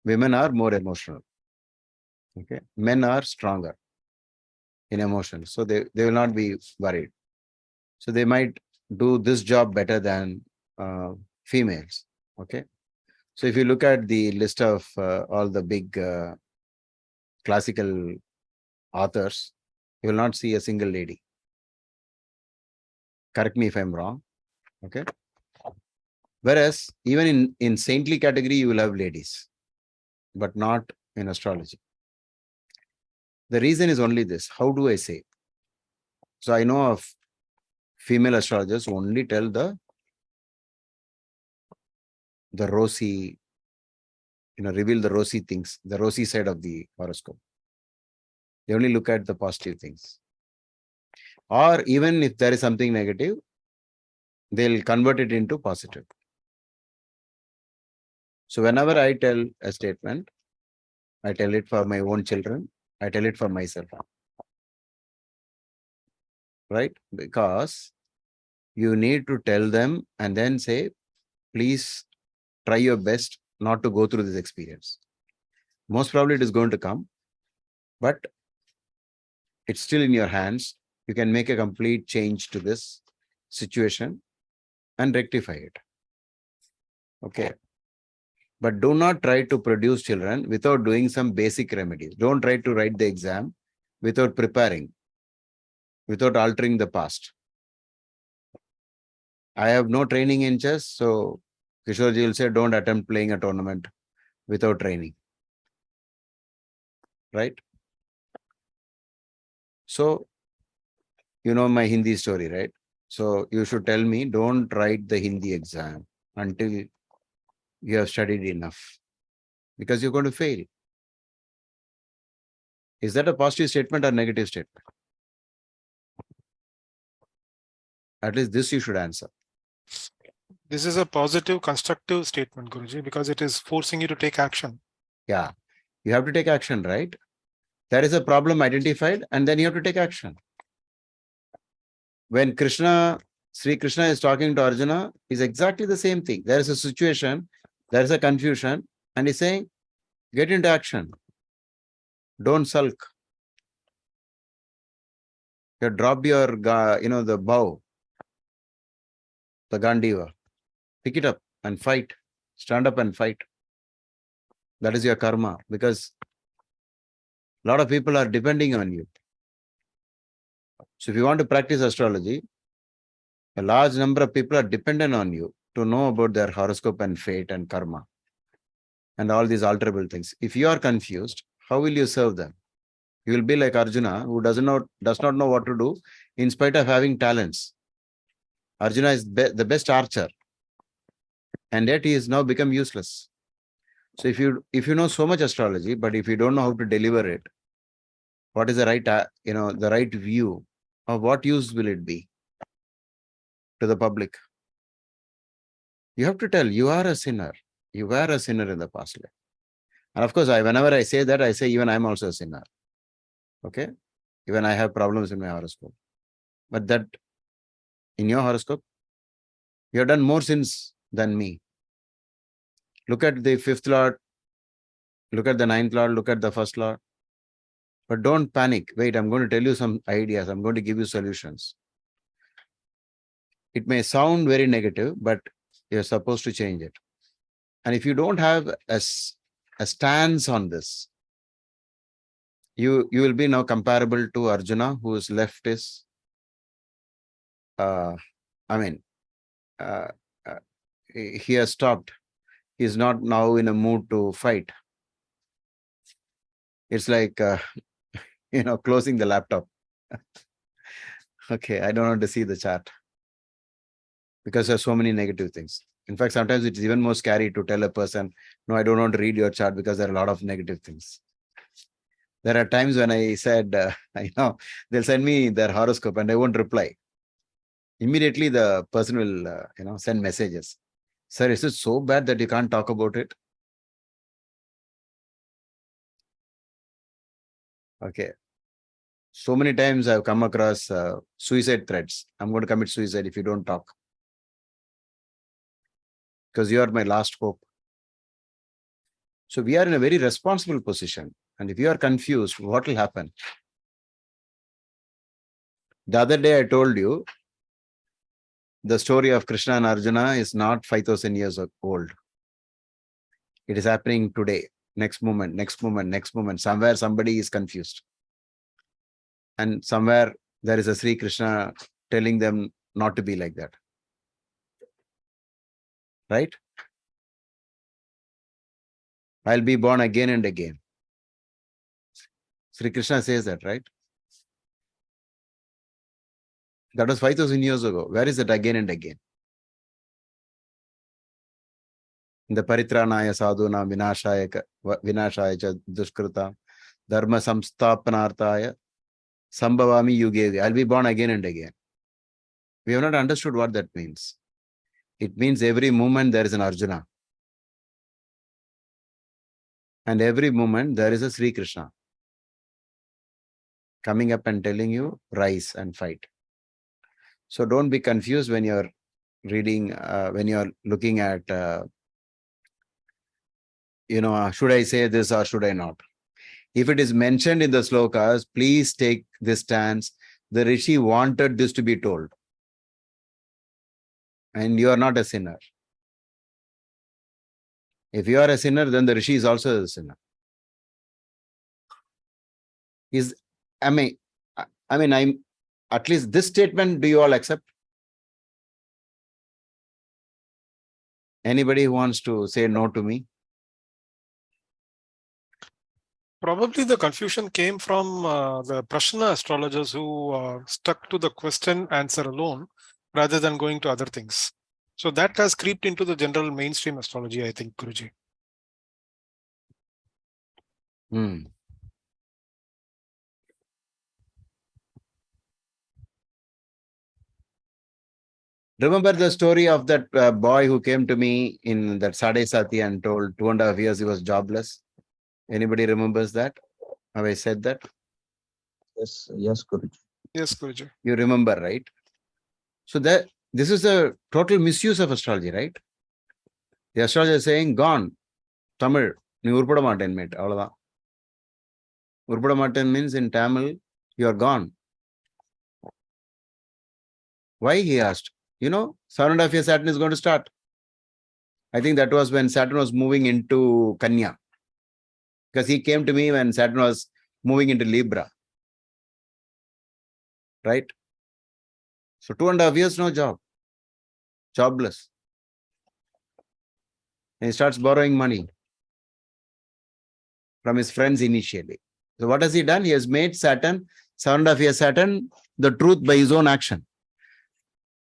women are more emotional. Okay. Men are stronger in emotions. So they will not be worried. So they might do this job better than females. Okay. So if you look at the list of all the big classical authors, you will not see a single lady. Correct me if I'm wrong. Okay. Whereas even in saintly category, you will have ladies, but not in astrology. The reason is only this. How do I say? So I know of female astrologers who only tell the rosy, reveal the rosy things, the rosy side of the horoscope. They only look at the positive things. Or even if there is something negative, they'll convert it into positive. So whenever I tell a statement, I tell it for my own children, I tell it for myself. Right? Because you need to tell them and then say, please try your best not to go through this experience. Most probably it is going to come, but it's still in your hands. You can make a complete change to this situation and rectify it. Okay. But do not try to produce children without doing some basic remedies. Don't try to write the exam without preparing, without altering the past. I have no training in chess, so Kishorji will say, don't attempt playing a tournament without training. Right? So, you know my Hindi story, right? So you should tell me, don't write the Hindi exam until you have studied enough, because you're going to fail. Is that a positive statement or negative statement? At least this you should answer. This is a positive, constructive statement, Guruji, because it is forcing you to take action. Yeah, you have to take action, right? There is a problem identified and then you have to take action. When Sri Krishna is talking to Arjuna, is exactly the same thing. There is a situation, there is a confusion, and he's saying, get into action. Don't sulk. You drop your, the bow, the Gandiva. Pick it up and fight. Stand up and fight. That is your karma, because a lot of people are depending on you. So if you want to practice astrology, a large number of people are dependent on you to know about their horoscope and fate and karma and all these alterable things. If you are confused, how will you serve them? You will be like Arjuna, who does not know what to do in spite of having talents. Arjuna is the best archer, and yet he has now become useless. So if you know so much astrology, but if you don't know how to deliver it, what is the right the right view, of what use will it be to the public? You have to tell, you are a sinner. You were a sinner in the past life. And of course, whenever I say that, I say even I'm also a sinner. Okay? Even I have problems in my horoscope. But that in your horoscope, you have done more sins than me. Look at the 5th Lord, look at the 9th Lord, look at the 1st Lord. But don't panic. Wait, I'm going to tell you some ideas. I'm going to give you solutions. It may sound very negative, but you're supposed to change it. And if you don't have a stance on this, you will be now comparable to Arjuna, whose left is, he has stopped. He's not now in a mood to fight. It's like, closing the laptop. Okay, I don't want to see the chart because there's so many negative things. In fact, sometimes it's even more scary to tell a person, no, I don't want to read your chart because there are a lot of negative things. There are times when I said, they'll send me their horoscope and I won't reply. Immediately the person will, send messages. Sir, is it so bad that you can't talk about it? Okay. So many times I've come across suicide threats. I'm going to commit suicide if you don't talk. Because you are my last hope. So we are in a very responsible position. And if you are confused, what will happen? The other day I told you, the story of Krishna and Arjuna is not 5,000 years old. It is happening today. Next moment, next moment, next moment. Somewhere somebody is confused. And somewhere there is a Sri Krishna telling them not to be like that. Right? I'll be born again and again. Sri Krishna says that, right? That was 5,000 years ago. Where is it again and again? In the Paritranaya Sadhuna Vinashaya Dushkrita Dharma Samsthapanarthaya Sambhavami Yuge. I'll be born again and again. We have not understood what that means. It means every moment there is an Arjuna. And every moment there is a Sri Krishna coming up and telling you, rise and fight. So don't be confused when you're reading, when you're looking at, should I say this or should I not? If it is mentioned in the slokas, please take this stance. The Rishi wanted this to be told. And you are not a sinner. If you are a sinner, then the Rishi is also a sinner. I'm at least this statement, do you all accept? Anybody who wants to say no to me? Probably the confusion came from the Prashna astrologers who stuck to the question answer alone rather than going to other things. So that has creeped into the general mainstream astrology, I think, Guruji. Remember the story of that boy who came to me in that Sade Sati and told 2.5 years he was jobless? Anybody remembers that? Have I said that? Yes, Guruji. Yes, Guruji. You remember, right? So this is a total misuse of astrology, right? The astrologer is saying, gone. Tamil, ni urpada maten mate. Avladhan. Urpada maten means in Tamil, you are gone. Why, he asked? 7.5 years Saturn is going to start. I think that was when Saturn was moving into Kanya. Because he came to me when Saturn was moving into Libra. Right? So 2.5 years, no job. Jobless. And he starts borrowing money from his friends initially. So what has he done? He has made Saturn, 7.5 years Saturn, the truth by his own action.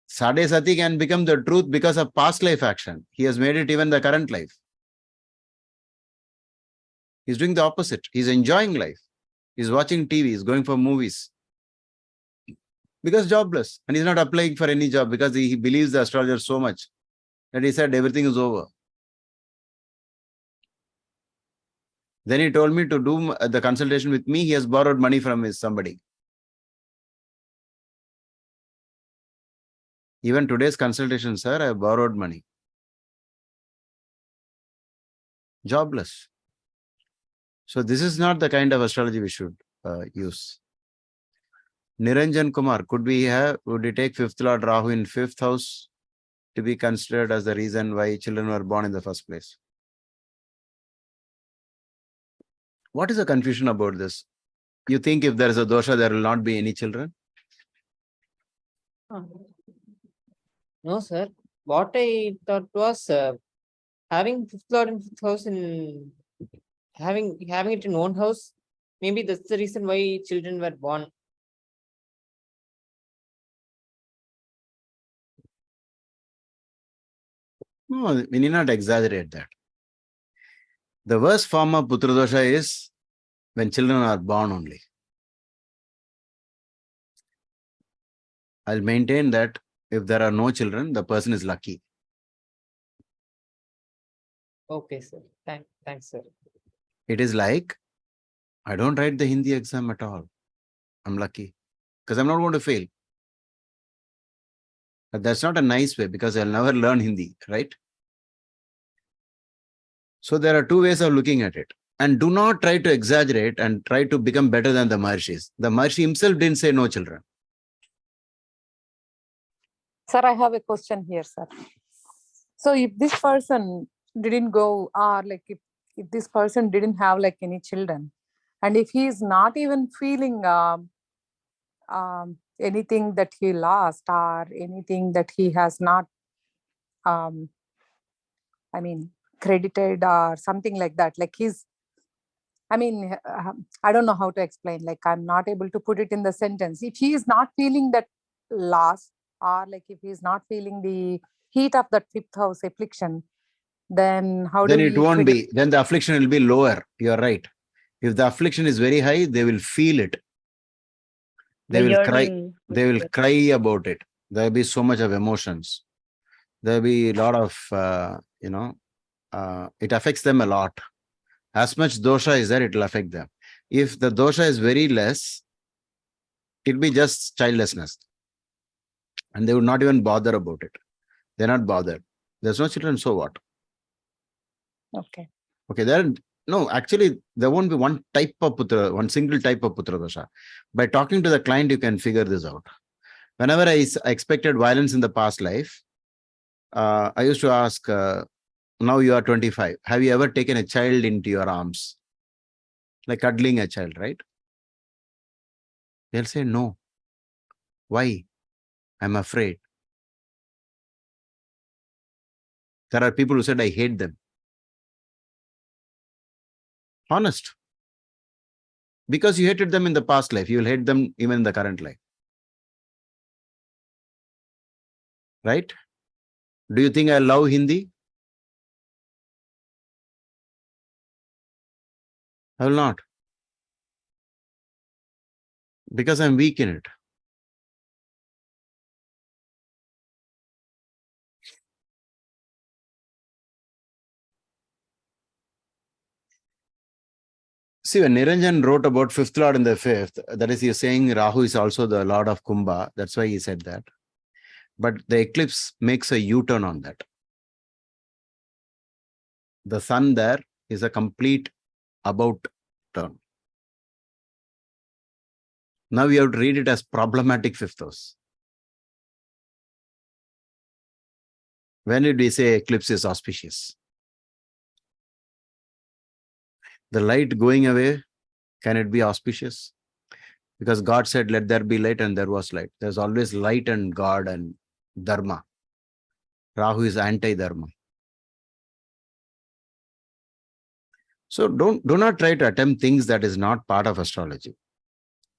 Sade Sati can become the truth because of past life action. He has made it even the current life. He's doing the opposite. He's enjoying life. He's watching TV. He's going for movies. Because jobless. And he's not applying for any job because he believes the astrologer so much that he said everything is over. Then he told me to do the consultation with me. He has borrowed money from somebody. Even today's consultation, sir, I have borrowed money. Jobless. So this is not the kind of astrology we should use. Niranjan Kumar, would we take 5th Lord Rahu in 5th house to be considered as the reason why children were born in the first place? What is the confusion about this? You think if there is a dosha, there will not be any children? No, sir. What I thought was having fifth lord and fifth house in having it in one house. Maybe that's the reason why children were born. No, we need not exaggerate that. The worst form of putra dosha is when children are born only. I'll maintain that if there are no children, the person is lucky. Okay, sir. Thanks, sir. It is like, I don't write the Hindi exam at all. I'm lucky because I'm not going to fail. But that's not a nice way because I'll never learn Hindi, right? So there are two ways of looking at it. And do not try to exaggerate and try to become better than the Maharshis. The Maharshi himself didn't say no children. Sir, I have a question here, sir. So if this person didn't go, or like if this person didn't have like any children, and if he is not even feeling anything that he lost or anything that he has not, credited or something like that, like I don't know how to explain, like I'm not able to put it in the sentence. If he is not feeling that loss, or like if he is not feeling the heat of that fifth house affliction, then how do we... Then it won't be. Then the affliction will be lower. You're right. If the affliction is very high, they will feel it. They will cry. They will cry about it. There will be so much of emotions. There will be a lot of, it affects them a lot. As much dosha is there, it will affect them. If the dosha is very less, it will be just childlessness. And they would not even bother about it. They're not bothered. There's no children, so what? Okay. Okay, actually, there won't be one single type of putra dosha. By talking to the client, you can figure this out. Whenever I expected violence in the past life, I used to ask, now you are 25. Have you ever taken a child into your arms? Like cuddling a child, right? They'll say, no. Why? I'm afraid. There are people who said, I hate them. Honest. Because you hated them in the past life, you will hate them even in the current life. Right? Do you think I love Hindi? I will not. Because I'm weak in it. See, when Niranjan wrote about fifth lord in the fifth, that is, he's saying Rahu is also the lord of Kumbha. That's why he said that. But the eclipse makes a U-turn on that. The sun there is a complete about turn. Now we have to read it as problematic fifth house. When did we say eclipse is auspicious? The light going away, can it be auspicious? Because God said, let there be light, and there was light. There's always light and God and dharma. Rahu is anti-dharma. So do not try to attempt things that is not part of astrology.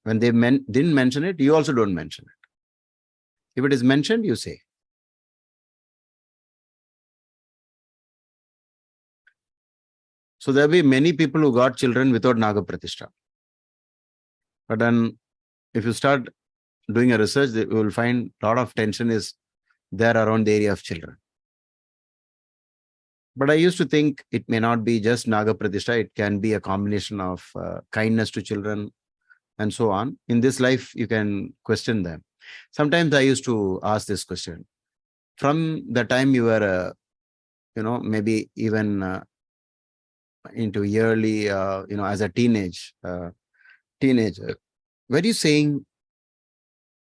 When they didn't mention it, you also don't mention it. If it is mentioned, you say. So there will be many people who got children without Naga Pratishtha. But then if you start doing a research, you will find a lot of tension is there around the area of children. But I used to think it may not be just Naga Pratishtha. It can be a combination of kindness to children and so on. In this life, you can question them. Sometimes I used to ask this question. From the time you were, maybe even into yearly, as a teenager, were you saying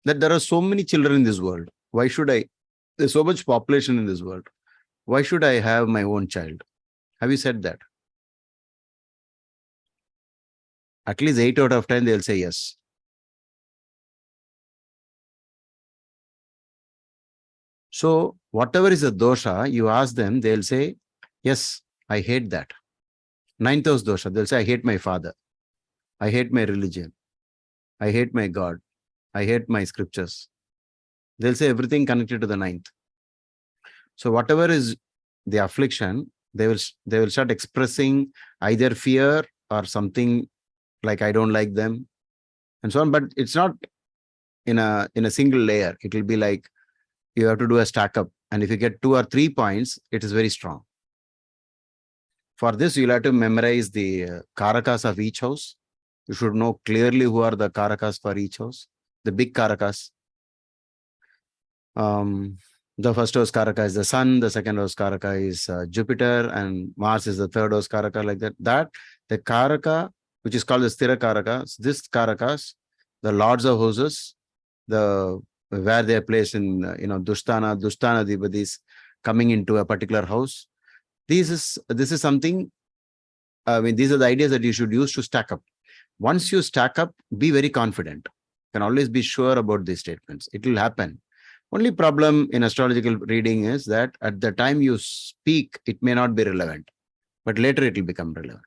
that there are so many children in this world? Why should there's so much population in this world. Why should I have my own child? Have you said that? At least 8 out of 10, they'll say yes. So whatever is a dosha, you ask them, they'll say, yes, I hate that. 9th house dosha, they'll say, I hate my father. I hate my religion. I hate my God. I hate my scriptures. They'll say everything connected to the 9th. So whatever is the affliction, they will start expressing either fear or something like I don't like them and so on. But it's not in a single layer. It will be like you have to do a stack up. And if you get 2 or 3 points, it is very strong. For this, you'll have to memorize the karakas of each house. You should know clearly who are the karakas for each house, the big karakas. The first house karaka is the sun, the second house karaka is Jupiter, and Mars is the third house karaka, like that. The karaka, which is called the sthira karaka, this karakas, the lords of houses, where they are placed in, Dusthana Dibadis coming into a particular house. This is something, these are the ideas that you should use to stack up. Once you stack up, be very confident. You can always be sure about these statements. It will happen. Only problem in astrological reading is that at the time you speak, it may not be relevant, but later it will become relevant.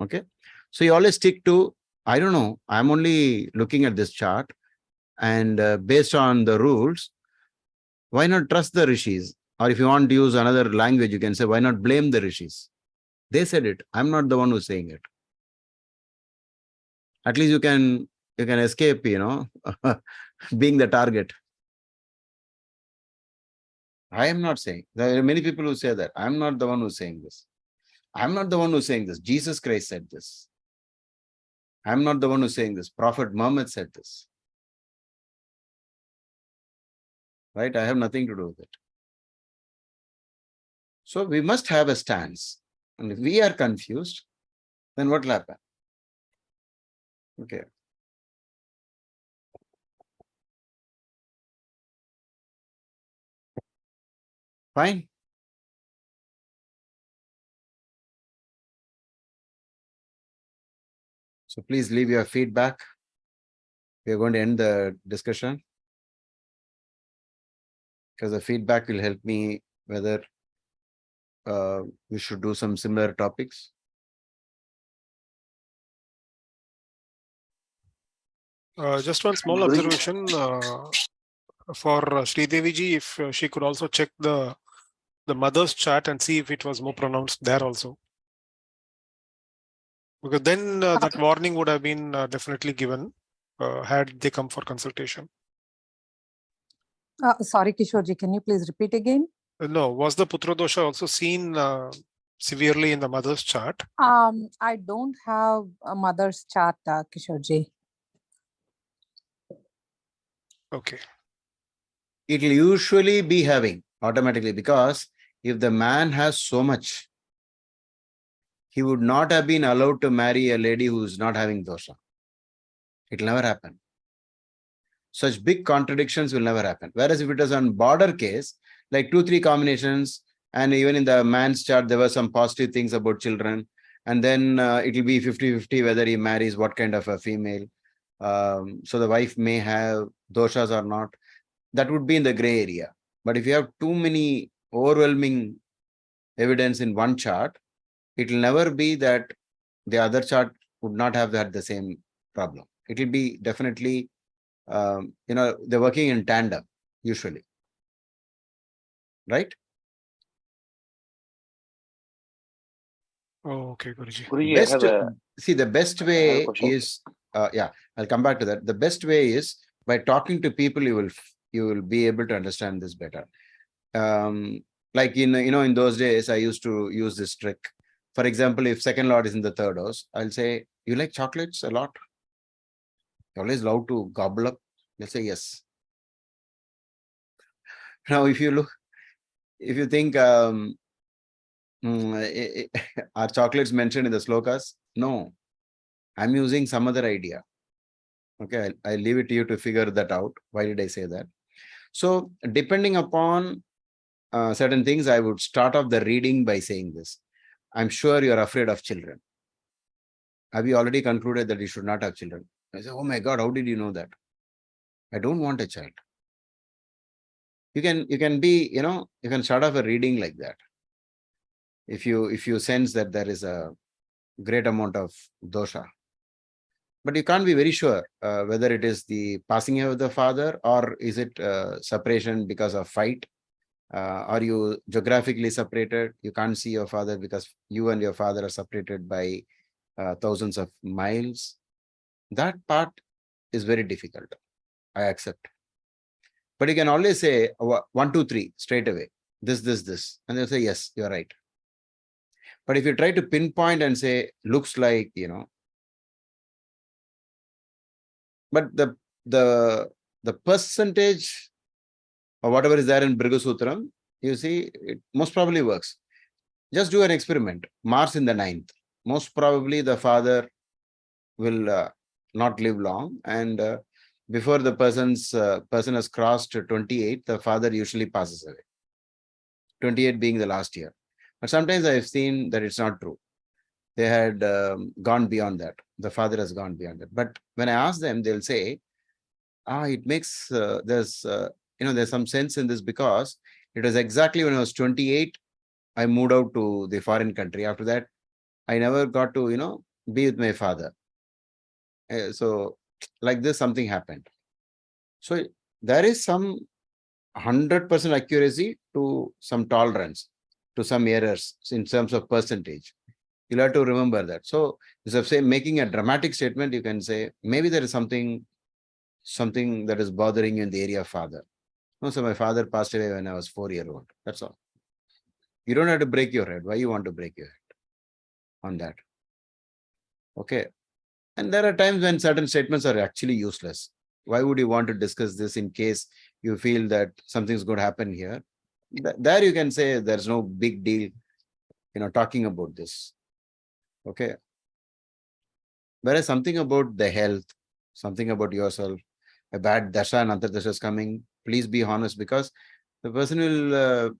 Okay. So you always stick to, I don't know, I'm only looking at this chart, and based on the rules, why not trust the rishis? Or if you want to use another language, you can say, why not blame the rishis? They said it. I'm not the one who's saying it. At least you can escape, being the target. I am not saying. There are many people who say that. I'm not the one who's saying this. I'm not the one who's saying this. Jesus Christ said this. I'm not the one who's saying this. Prophet Muhammad said this. Right? I have nothing to do with it. So we must have a stance. And if we are confused, then what will happen? Okay. Fine. So please leave your feedback. We are going to end the discussion, because the feedback will help me whether we should do some similar topics. Just one small observation for Sridevi ji, if she could also check the mother's chart and see if it was more pronounced there also. Because then that warning would have been definitely given had they come for consultation. Sorry, Kishorji, can you please repeat again? No, was the Putra dosha also seen severely in the mother's chart? I don't have a mother's chart, Kishorji. Okay. It will usually be having automatically, because if the man has so much, he would not have been allowed to marry a lady who is not having dosha. It will never happen. Such big contradictions will never happen. Whereas if it is on border case, like 2-3 combinations, and even in the man's chart, there were some positive things about children, and then it will be 50-50 whether he marries what kind of a female. So the wife may have doshas or not. That would be in the gray area. But if you have too many overwhelming evidence in one chart, it will never be that the other chart would not have had the same problem. It will be definitely, they're working in tandem usually. Right? Oh, okay, Guruji. See, the best way is, I'll come back to that. The best way is by talking to people, you will be able to understand this better. Like in those days, I used to use this trick. For example, if second lord is in the third house, I'll say, you like chocolates a lot? You always love to gobble up? They'll say yes. Now, if you think, are chocolates mentioned in the slokas? No, I'm using some other idea. Okay, I'll leave it to you to figure that out. Why did I say that? So depending upon certain things, I would start off the reading by saying this. I'm sure you're afraid of children. have you already concluded that you should not have children? I say, oh my God, how did you know that? I don't want a child. You can be, you can start off a reading like that. If you sense that there is a great amount of dosha. But you can't be very sure whether it is the passing away of the father, or is it separation because of fight. Are you geographically separated? You can't see your father because you and your father are separated by thousands of miles. That part is very difficult. I accept. But you can always say 1, 2, 3 straight away. This. And they'll say, yes, you're right. But if you try to pinpoint and say, looks like, but the percentage or whatever is there in Brigusutram, you see, it most probably works. Just do an experiment. Mars in the 9th. Most probably the father will not live long, and before the person has crossed 28, the father usually passes away. 28 being the last year. But sometimes I've seen that it's not true. They had gone beyond that. The father has gone beyond that. But when I ask them, they'll say, it makes, there's some sense in this, because it was exactly when I was 28, I moved out to the foreign country. After that, I never got to, be with my father. So like this, something happened. So there is some 100% accuracy to some tolerance, to some errors in terms of percentage. You'll have to remember that. So instead of say making a dramatic statement, you can say, maybe there is something that is bothering you in the area of father. No, so my father passed away when I was 4 years old. That's all. You don't have to break your head. Why you want to break your head on that? Okay. And there are times when certain statements are actually useless. Why would you want to discuss this in case you feel that something's going to happen here? There you can say there's no big deal, talking about this. Okay. Whereas something about the health, something about yourself, a bad dasha and antardasha is coming, please be honest, because the person will,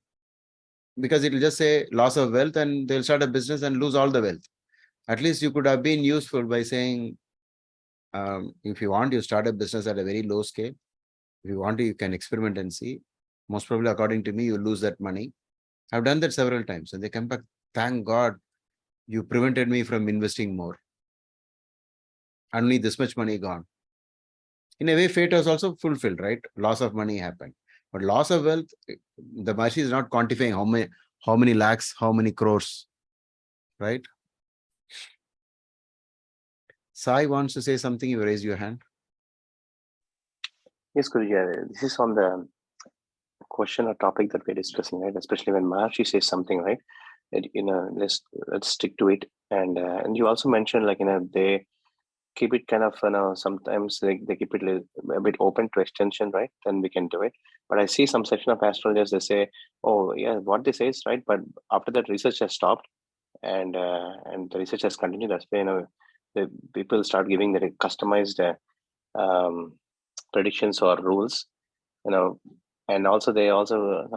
because it will just say loss of wealth and they'll start a business and lose all the wealth. At least you could have been useful by saying, if you want, you start a business at a very low scale. If you want to, you can experiment and see. Most probably, according to me, you lose that money. I've done that several times and they come back, thank God, you prevented me from investing more. Only this much money gone. In a way, fate was also fulfilled, right? Loss of money happened. But loss of wealth, the Maharishi is not quantifying how many lakhs, how many crores, right? Sai wants to say something. You raise your hand. Yes, Guruji. This is on the question or topic that we're discussing, right? Especially when Maharishi says something, right? Let's stick to it. And you also mentioned, like, they keep it kind of, sometimes they keep it a bit open to extension, right? Then we can do it. But I see some section of astrologers, they say, oh yeah, what they say is right, but after that research has stopped and the research has continued. That's why, the people start giving their customized predictions or rules, and also they also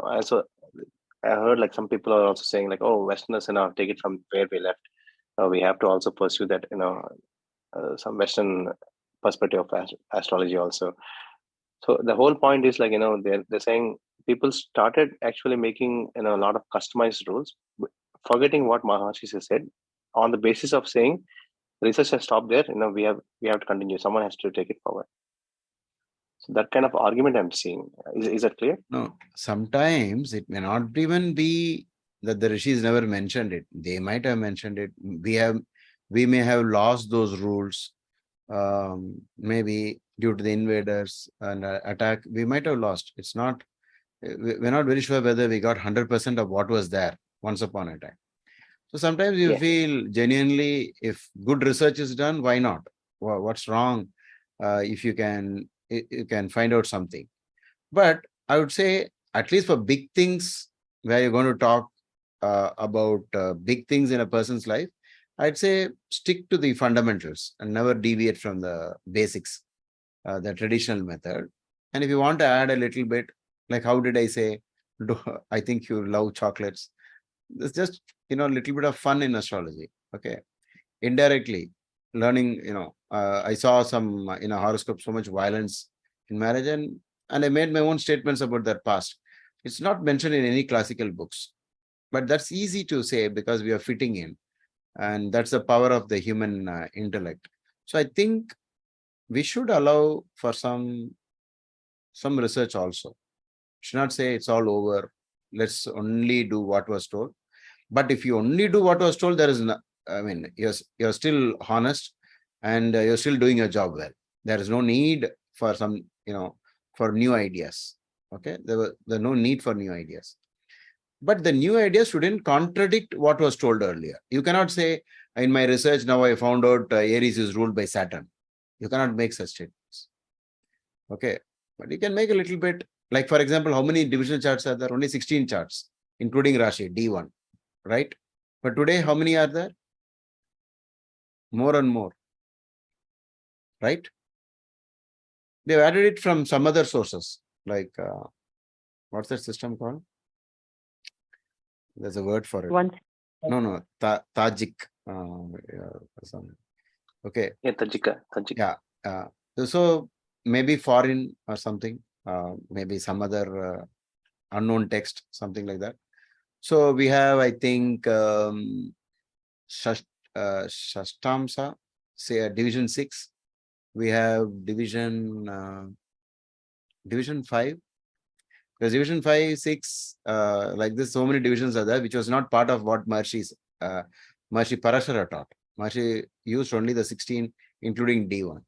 I heard, like, some people are also saying, like, oh, Westerners, take it from where we left. We have to also pursue that, some Western perspective of astrology also. So the whole point is, like, they're saying people started actually making, a lot of customized rules, forgetting what Maharishi has said, on the basis of saying research has stopped there. We have to continue. Someone has to take it forward. So that kind of argument I'm seeing. Is that clear? No, sometimes it may not even be that the rishis never mentioned it. They might have mentioned it. We may have lost those rules. Maybe due to the invaders and attack, we might have lost. It's not, we're not very sure whether we got 100% of what was there once upon a time. So sometimes you feel genuinely, if good research is done, why not? What's wrong if you can find out something? But I would say, at least for big things where you're going to talk about big things in a person's life, I'd say stick to the fundamentals and never deviate from the basics, the traditional method. And if you want to add a little bit, like how did I say, I think you love chocolates. There's just, a little bit of fun in astrology. Okay. Indirectly, learning, I saw some in a horoscope, so much violence in marriage, and I made my own statements about that past. It's not mentioned in any classical books, but that's easy to say because we are fitting in, and that's the power of the human intellect. So I think we should allow for some research also. Should not say it's all over. Let's only do what was told. But if you only do what was told, there is no, I mean, you're still honest, and you're still doing your job well. There is no need for some, for new ideas. Okay, there's no need for new ideas. But the new ideas shouldn't contradict what was told earlier. You cannot say, in my research, now I found out Aries is ruled by Saturn. You cannot make such statements. Okay, but you can make a little bit, like, for example, how many divisional charts are there? Only 16 charts, including Rashi, D1, right? But today, how many are there? More and more, right? They've added it from some other sources, like, what's that system called? There's a word for it. No, Tajik. Okay. Yeah, Tajik. Yeah. So maybe foreign or something, maybe some other unknown text, something like that. So we have, I think, Shashtamsa, say division 6. We have division 5. Because division 5, 6, like this, so many divisions are there, which was not part of what Maharishi Parashara taught. Maharishi used only the 16, including D1.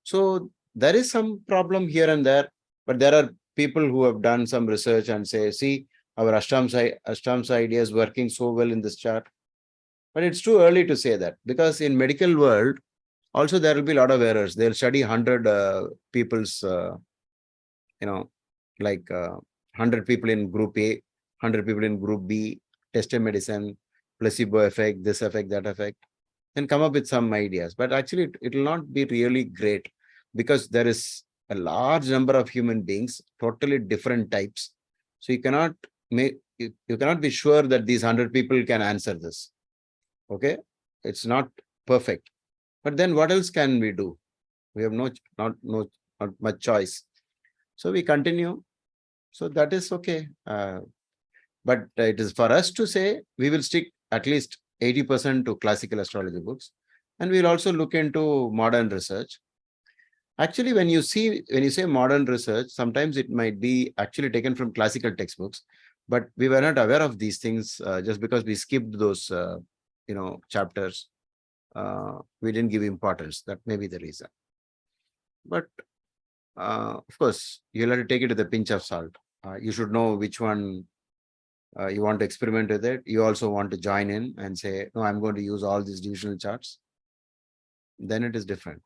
So there is some problem here and there, but there are people who have done some research and say, see, our Ashtamsa idea is working so well in this chart. But it's too early to say that, because in medical world, also there will be a lot of errors. They'll study 100 people's, like 100 people in group A, 100 people in group B, tested medicine, placebo effect, this effect, that effect, and come up with some ideas. But actually, it will not be really great, because there is a large number of human beings, totally different types. So you cannot be sure that these 100 people can answer this. Okay, it's not perfect. But then what else can we do? We have not much choice. So we continue. So that is okay. But it is for us to say we will stick at least 80% to classical astrology books, and we'll also look into modern research. Actually, when you say modern research, sometimes it might be actually taken from classical textbooks, but we were not aware of these things just because we skipped those chapters. We didn't give importance. That may be the reason. But of course, you'll have to take it with a pinch of salt. You should know which one you want to experiment with it. You also want to join in and say, no, I'm going to use all these divisional charts. Then it is different.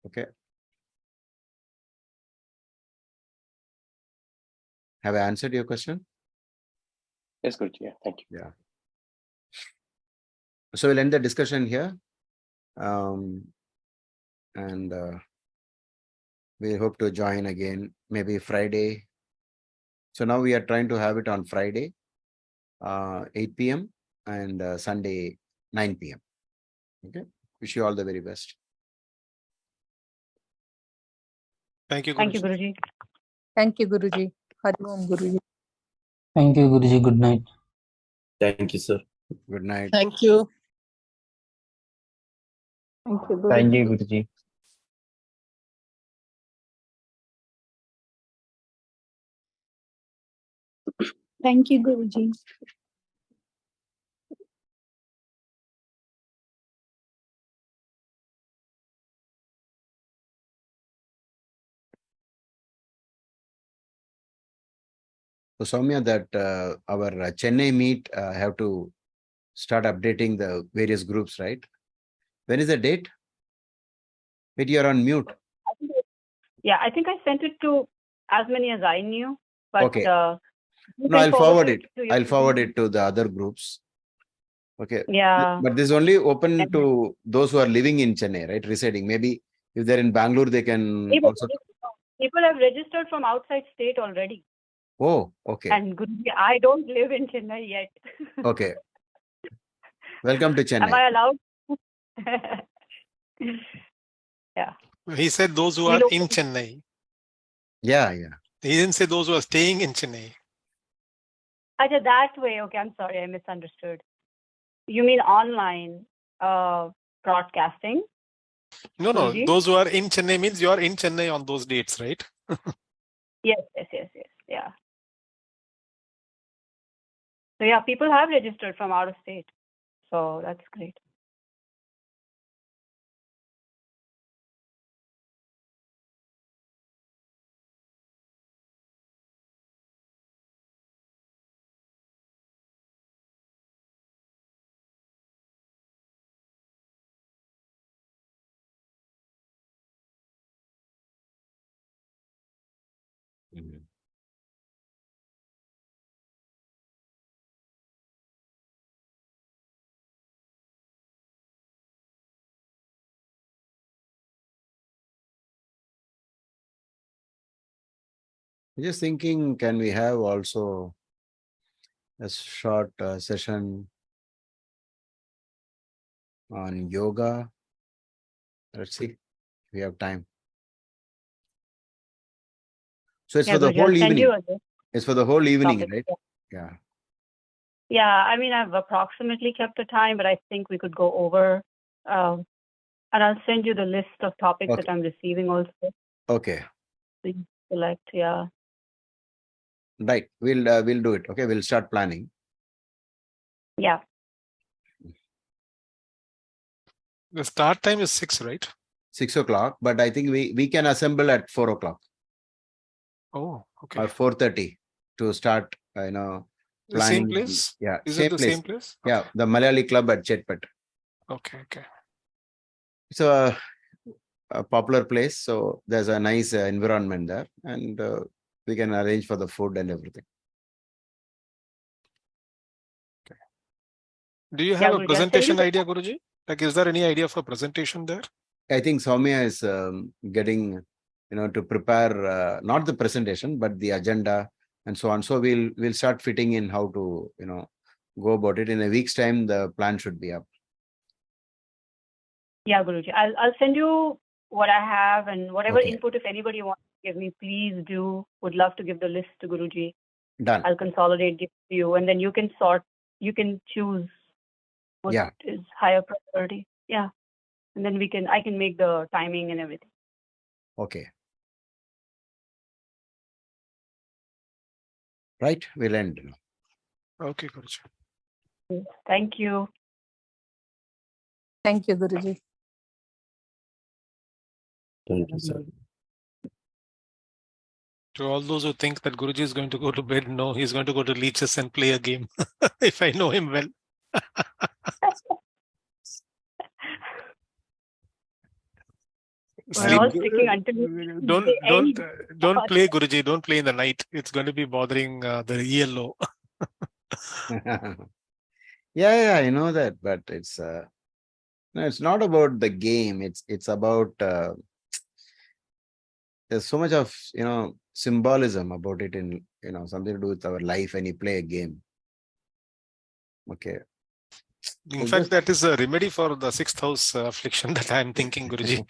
Okay. Have I answered your question? Yes, good. Yeah, thank you. Yeah. So we'll end the discussion here. And we hope to join again, maybe Friday. So now we are trying to have it on Friday, 8 p.m. and Sunday, 9 p.m. Okay. Wish you all the very best. Thank you, Guruji. Thank you, Guruji. Thank you, Guruji. Hari Om, Guruji. Thank you, Guruji. Good night. Thank you, sir. Good night. Thank you. Thank you, Guruji. Thank you, Guruji. Thank you, Guruji. So Soumya, that our Chennai meet have to start updating the various groups, right? When is the date? Wait, you're on mute. Yeah, I think I sent it to as many as I knew, but Okay. no, I'll forward it. I'll forward it to the other groups. Okay. Yeah. But this is only open to those who are living in Chennai, right? Residing. Maybe if they're in Bangalore, they can also. People have registered from outside state already. Oh, okay. And Guruji, I don't live in Chennai yet. Okay. Welcome to Chennai. Am I allowed? Yeah. He said those who are in Chennai. Yeah. He didn't say those who are staying in Chennai. Acha, that way. Okay, I'm sorry, I misunderstood. You mean online broadcasting? No, Guruji? those who are in Chennai means you are in Chennai on those dates, right? Yes. Yeah. So yeah, people have registered from out of state. So that's great. Just thinking, can we have also a short session on yoga? Let's see if we have time. So it's for the whole evening. It's for the whole evening, right? Yeah. Yeah, I mean, I've approximately kept the time, but I think we could go over. And I'll send you the list of topics that I'm receiving also. Okay. So you select, yeah. Right. We'll do it. Okay. We'll start planning. Yeah. The start time is 6, right? 6 o'clock, but I think we can assemble at 4 o'clock. Oh, okay. Or 4:30 to start, The planning. same place? Yeah. Is it the same place? Okay. Yeah. The Malayali Club at Chetpet. Okay. It's a popular place. So there's a nice environment there, and we can arrange for the food and everything. Do you have a presentation idea, Guruji? Like, is there any idea for presentation there? I think Soumya is getting, to prepare not the presentation but the agenda and so on. So we'll start fitting in how to, go about it. In a week's time, the plan should be up. Yeah, Guruji. I'll send you what I have, and whatever input, if anybody wants to give me, please do. Would love to give the list to Guruji. Done. I'll consolidate, give to you, and then you can choose what is higher priority. Yeah. And then I can make the timing and everything. Okay. Right, we'll end. Okay, Guruji. Thank you. Thank you, Guruji. Thank you, sir. To all those who think that Guruji is going to go to bed, no, he's going to go to leeches and play a game. If I know him well. Sleep. Don't play, Guruji. Don't play in the night. It's going to be bothering the ELO. Yeah, I know that, but it's not about the game. It's about there's so much of symbolism about it in something to do with our life when you play a game. Okay. In fact, that is a remedy for the 6th house affliction that I'm thinking, Guruji.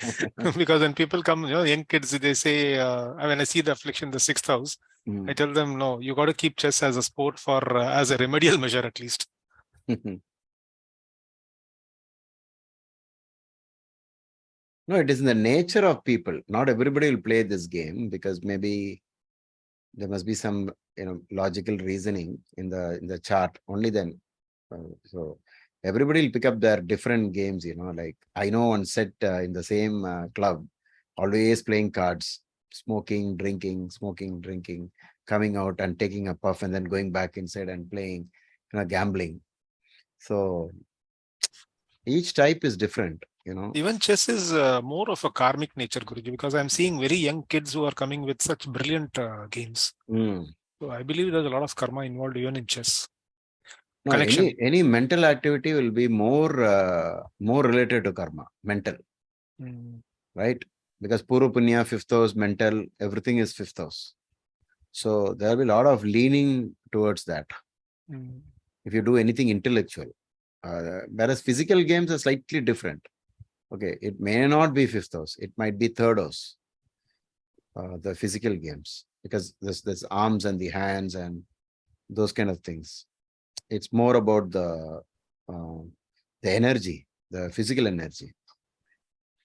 Because when people come, young kids, they say, when I see the affliction in the 6th house, I tell them, no, you got to keep chess as a sport for as a remedial measure at least. No, it is in the nature of people. Not everybody will play this game because maybe there must be some logical reasoning in the chart. Only then. So everybody will pick up their different games. Like I know one set in the same club, always playing cards, smoking, drinking, coming out and taking a puff and then going back inside and playing, gambling. So each type is different. Even chess is more of a karmic nature, Guruji, because I'm seeing very young kids who are coming with such brilliant games. So I believe there's a lot of karma involved even in chess. No, any mental activity will be more related to karma, mental, right? Because Purva Punya, 5th house, mental, everything is 5th house. So there will be a lot of leaning towards that. If you do anything intellectual, whereas physical games are slightly different. Okay, it may not be fifth house. It might be third house. The physical games, because there's arms and the hands and those kind of things. It's more about the energy, the physical energy.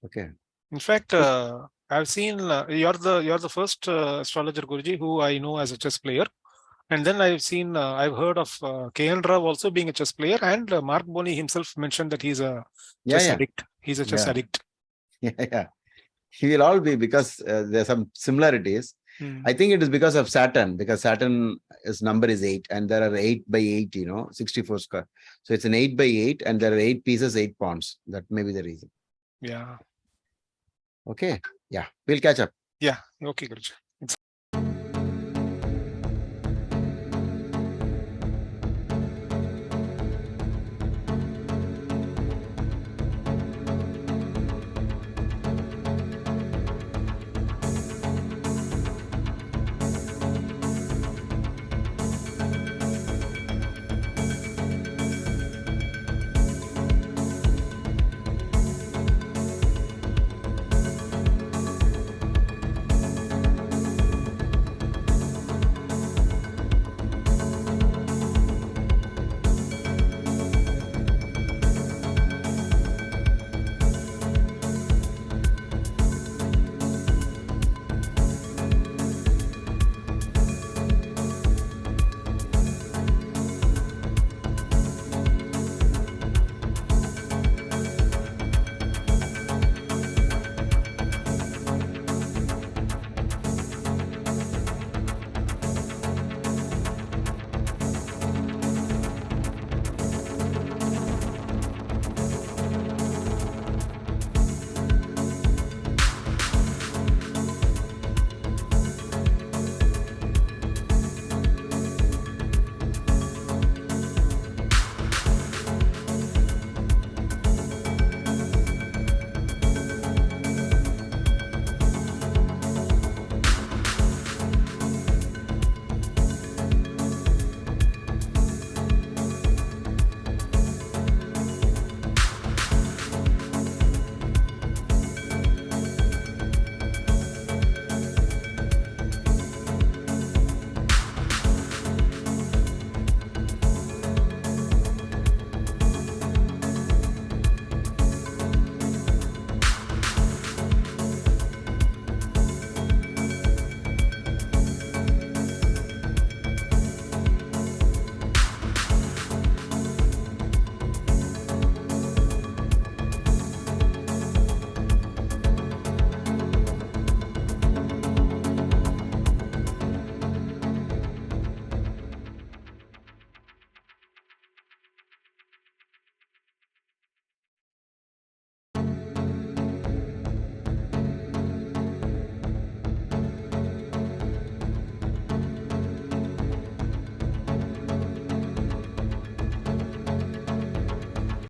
Okay. In fact, I've seen you're the first astrologer, Guruji, who I know as a chess player. And then I've heard of K.N. Rao also being a chess player, and Mark Boni himself mentioned that he's a chess addict. He's a chess addict. Yeah. He will all be, because there's some similarities. I think it is because of Saturn, because Saturn number is 8, and there are 8 by 8, 64 square. So it's an 8 by 8, and there are 8 pieces, 8 pawns. That may be the reason. Yeah. Okay. Yeah. We'll catch up. Yeah. Okay, Guruji.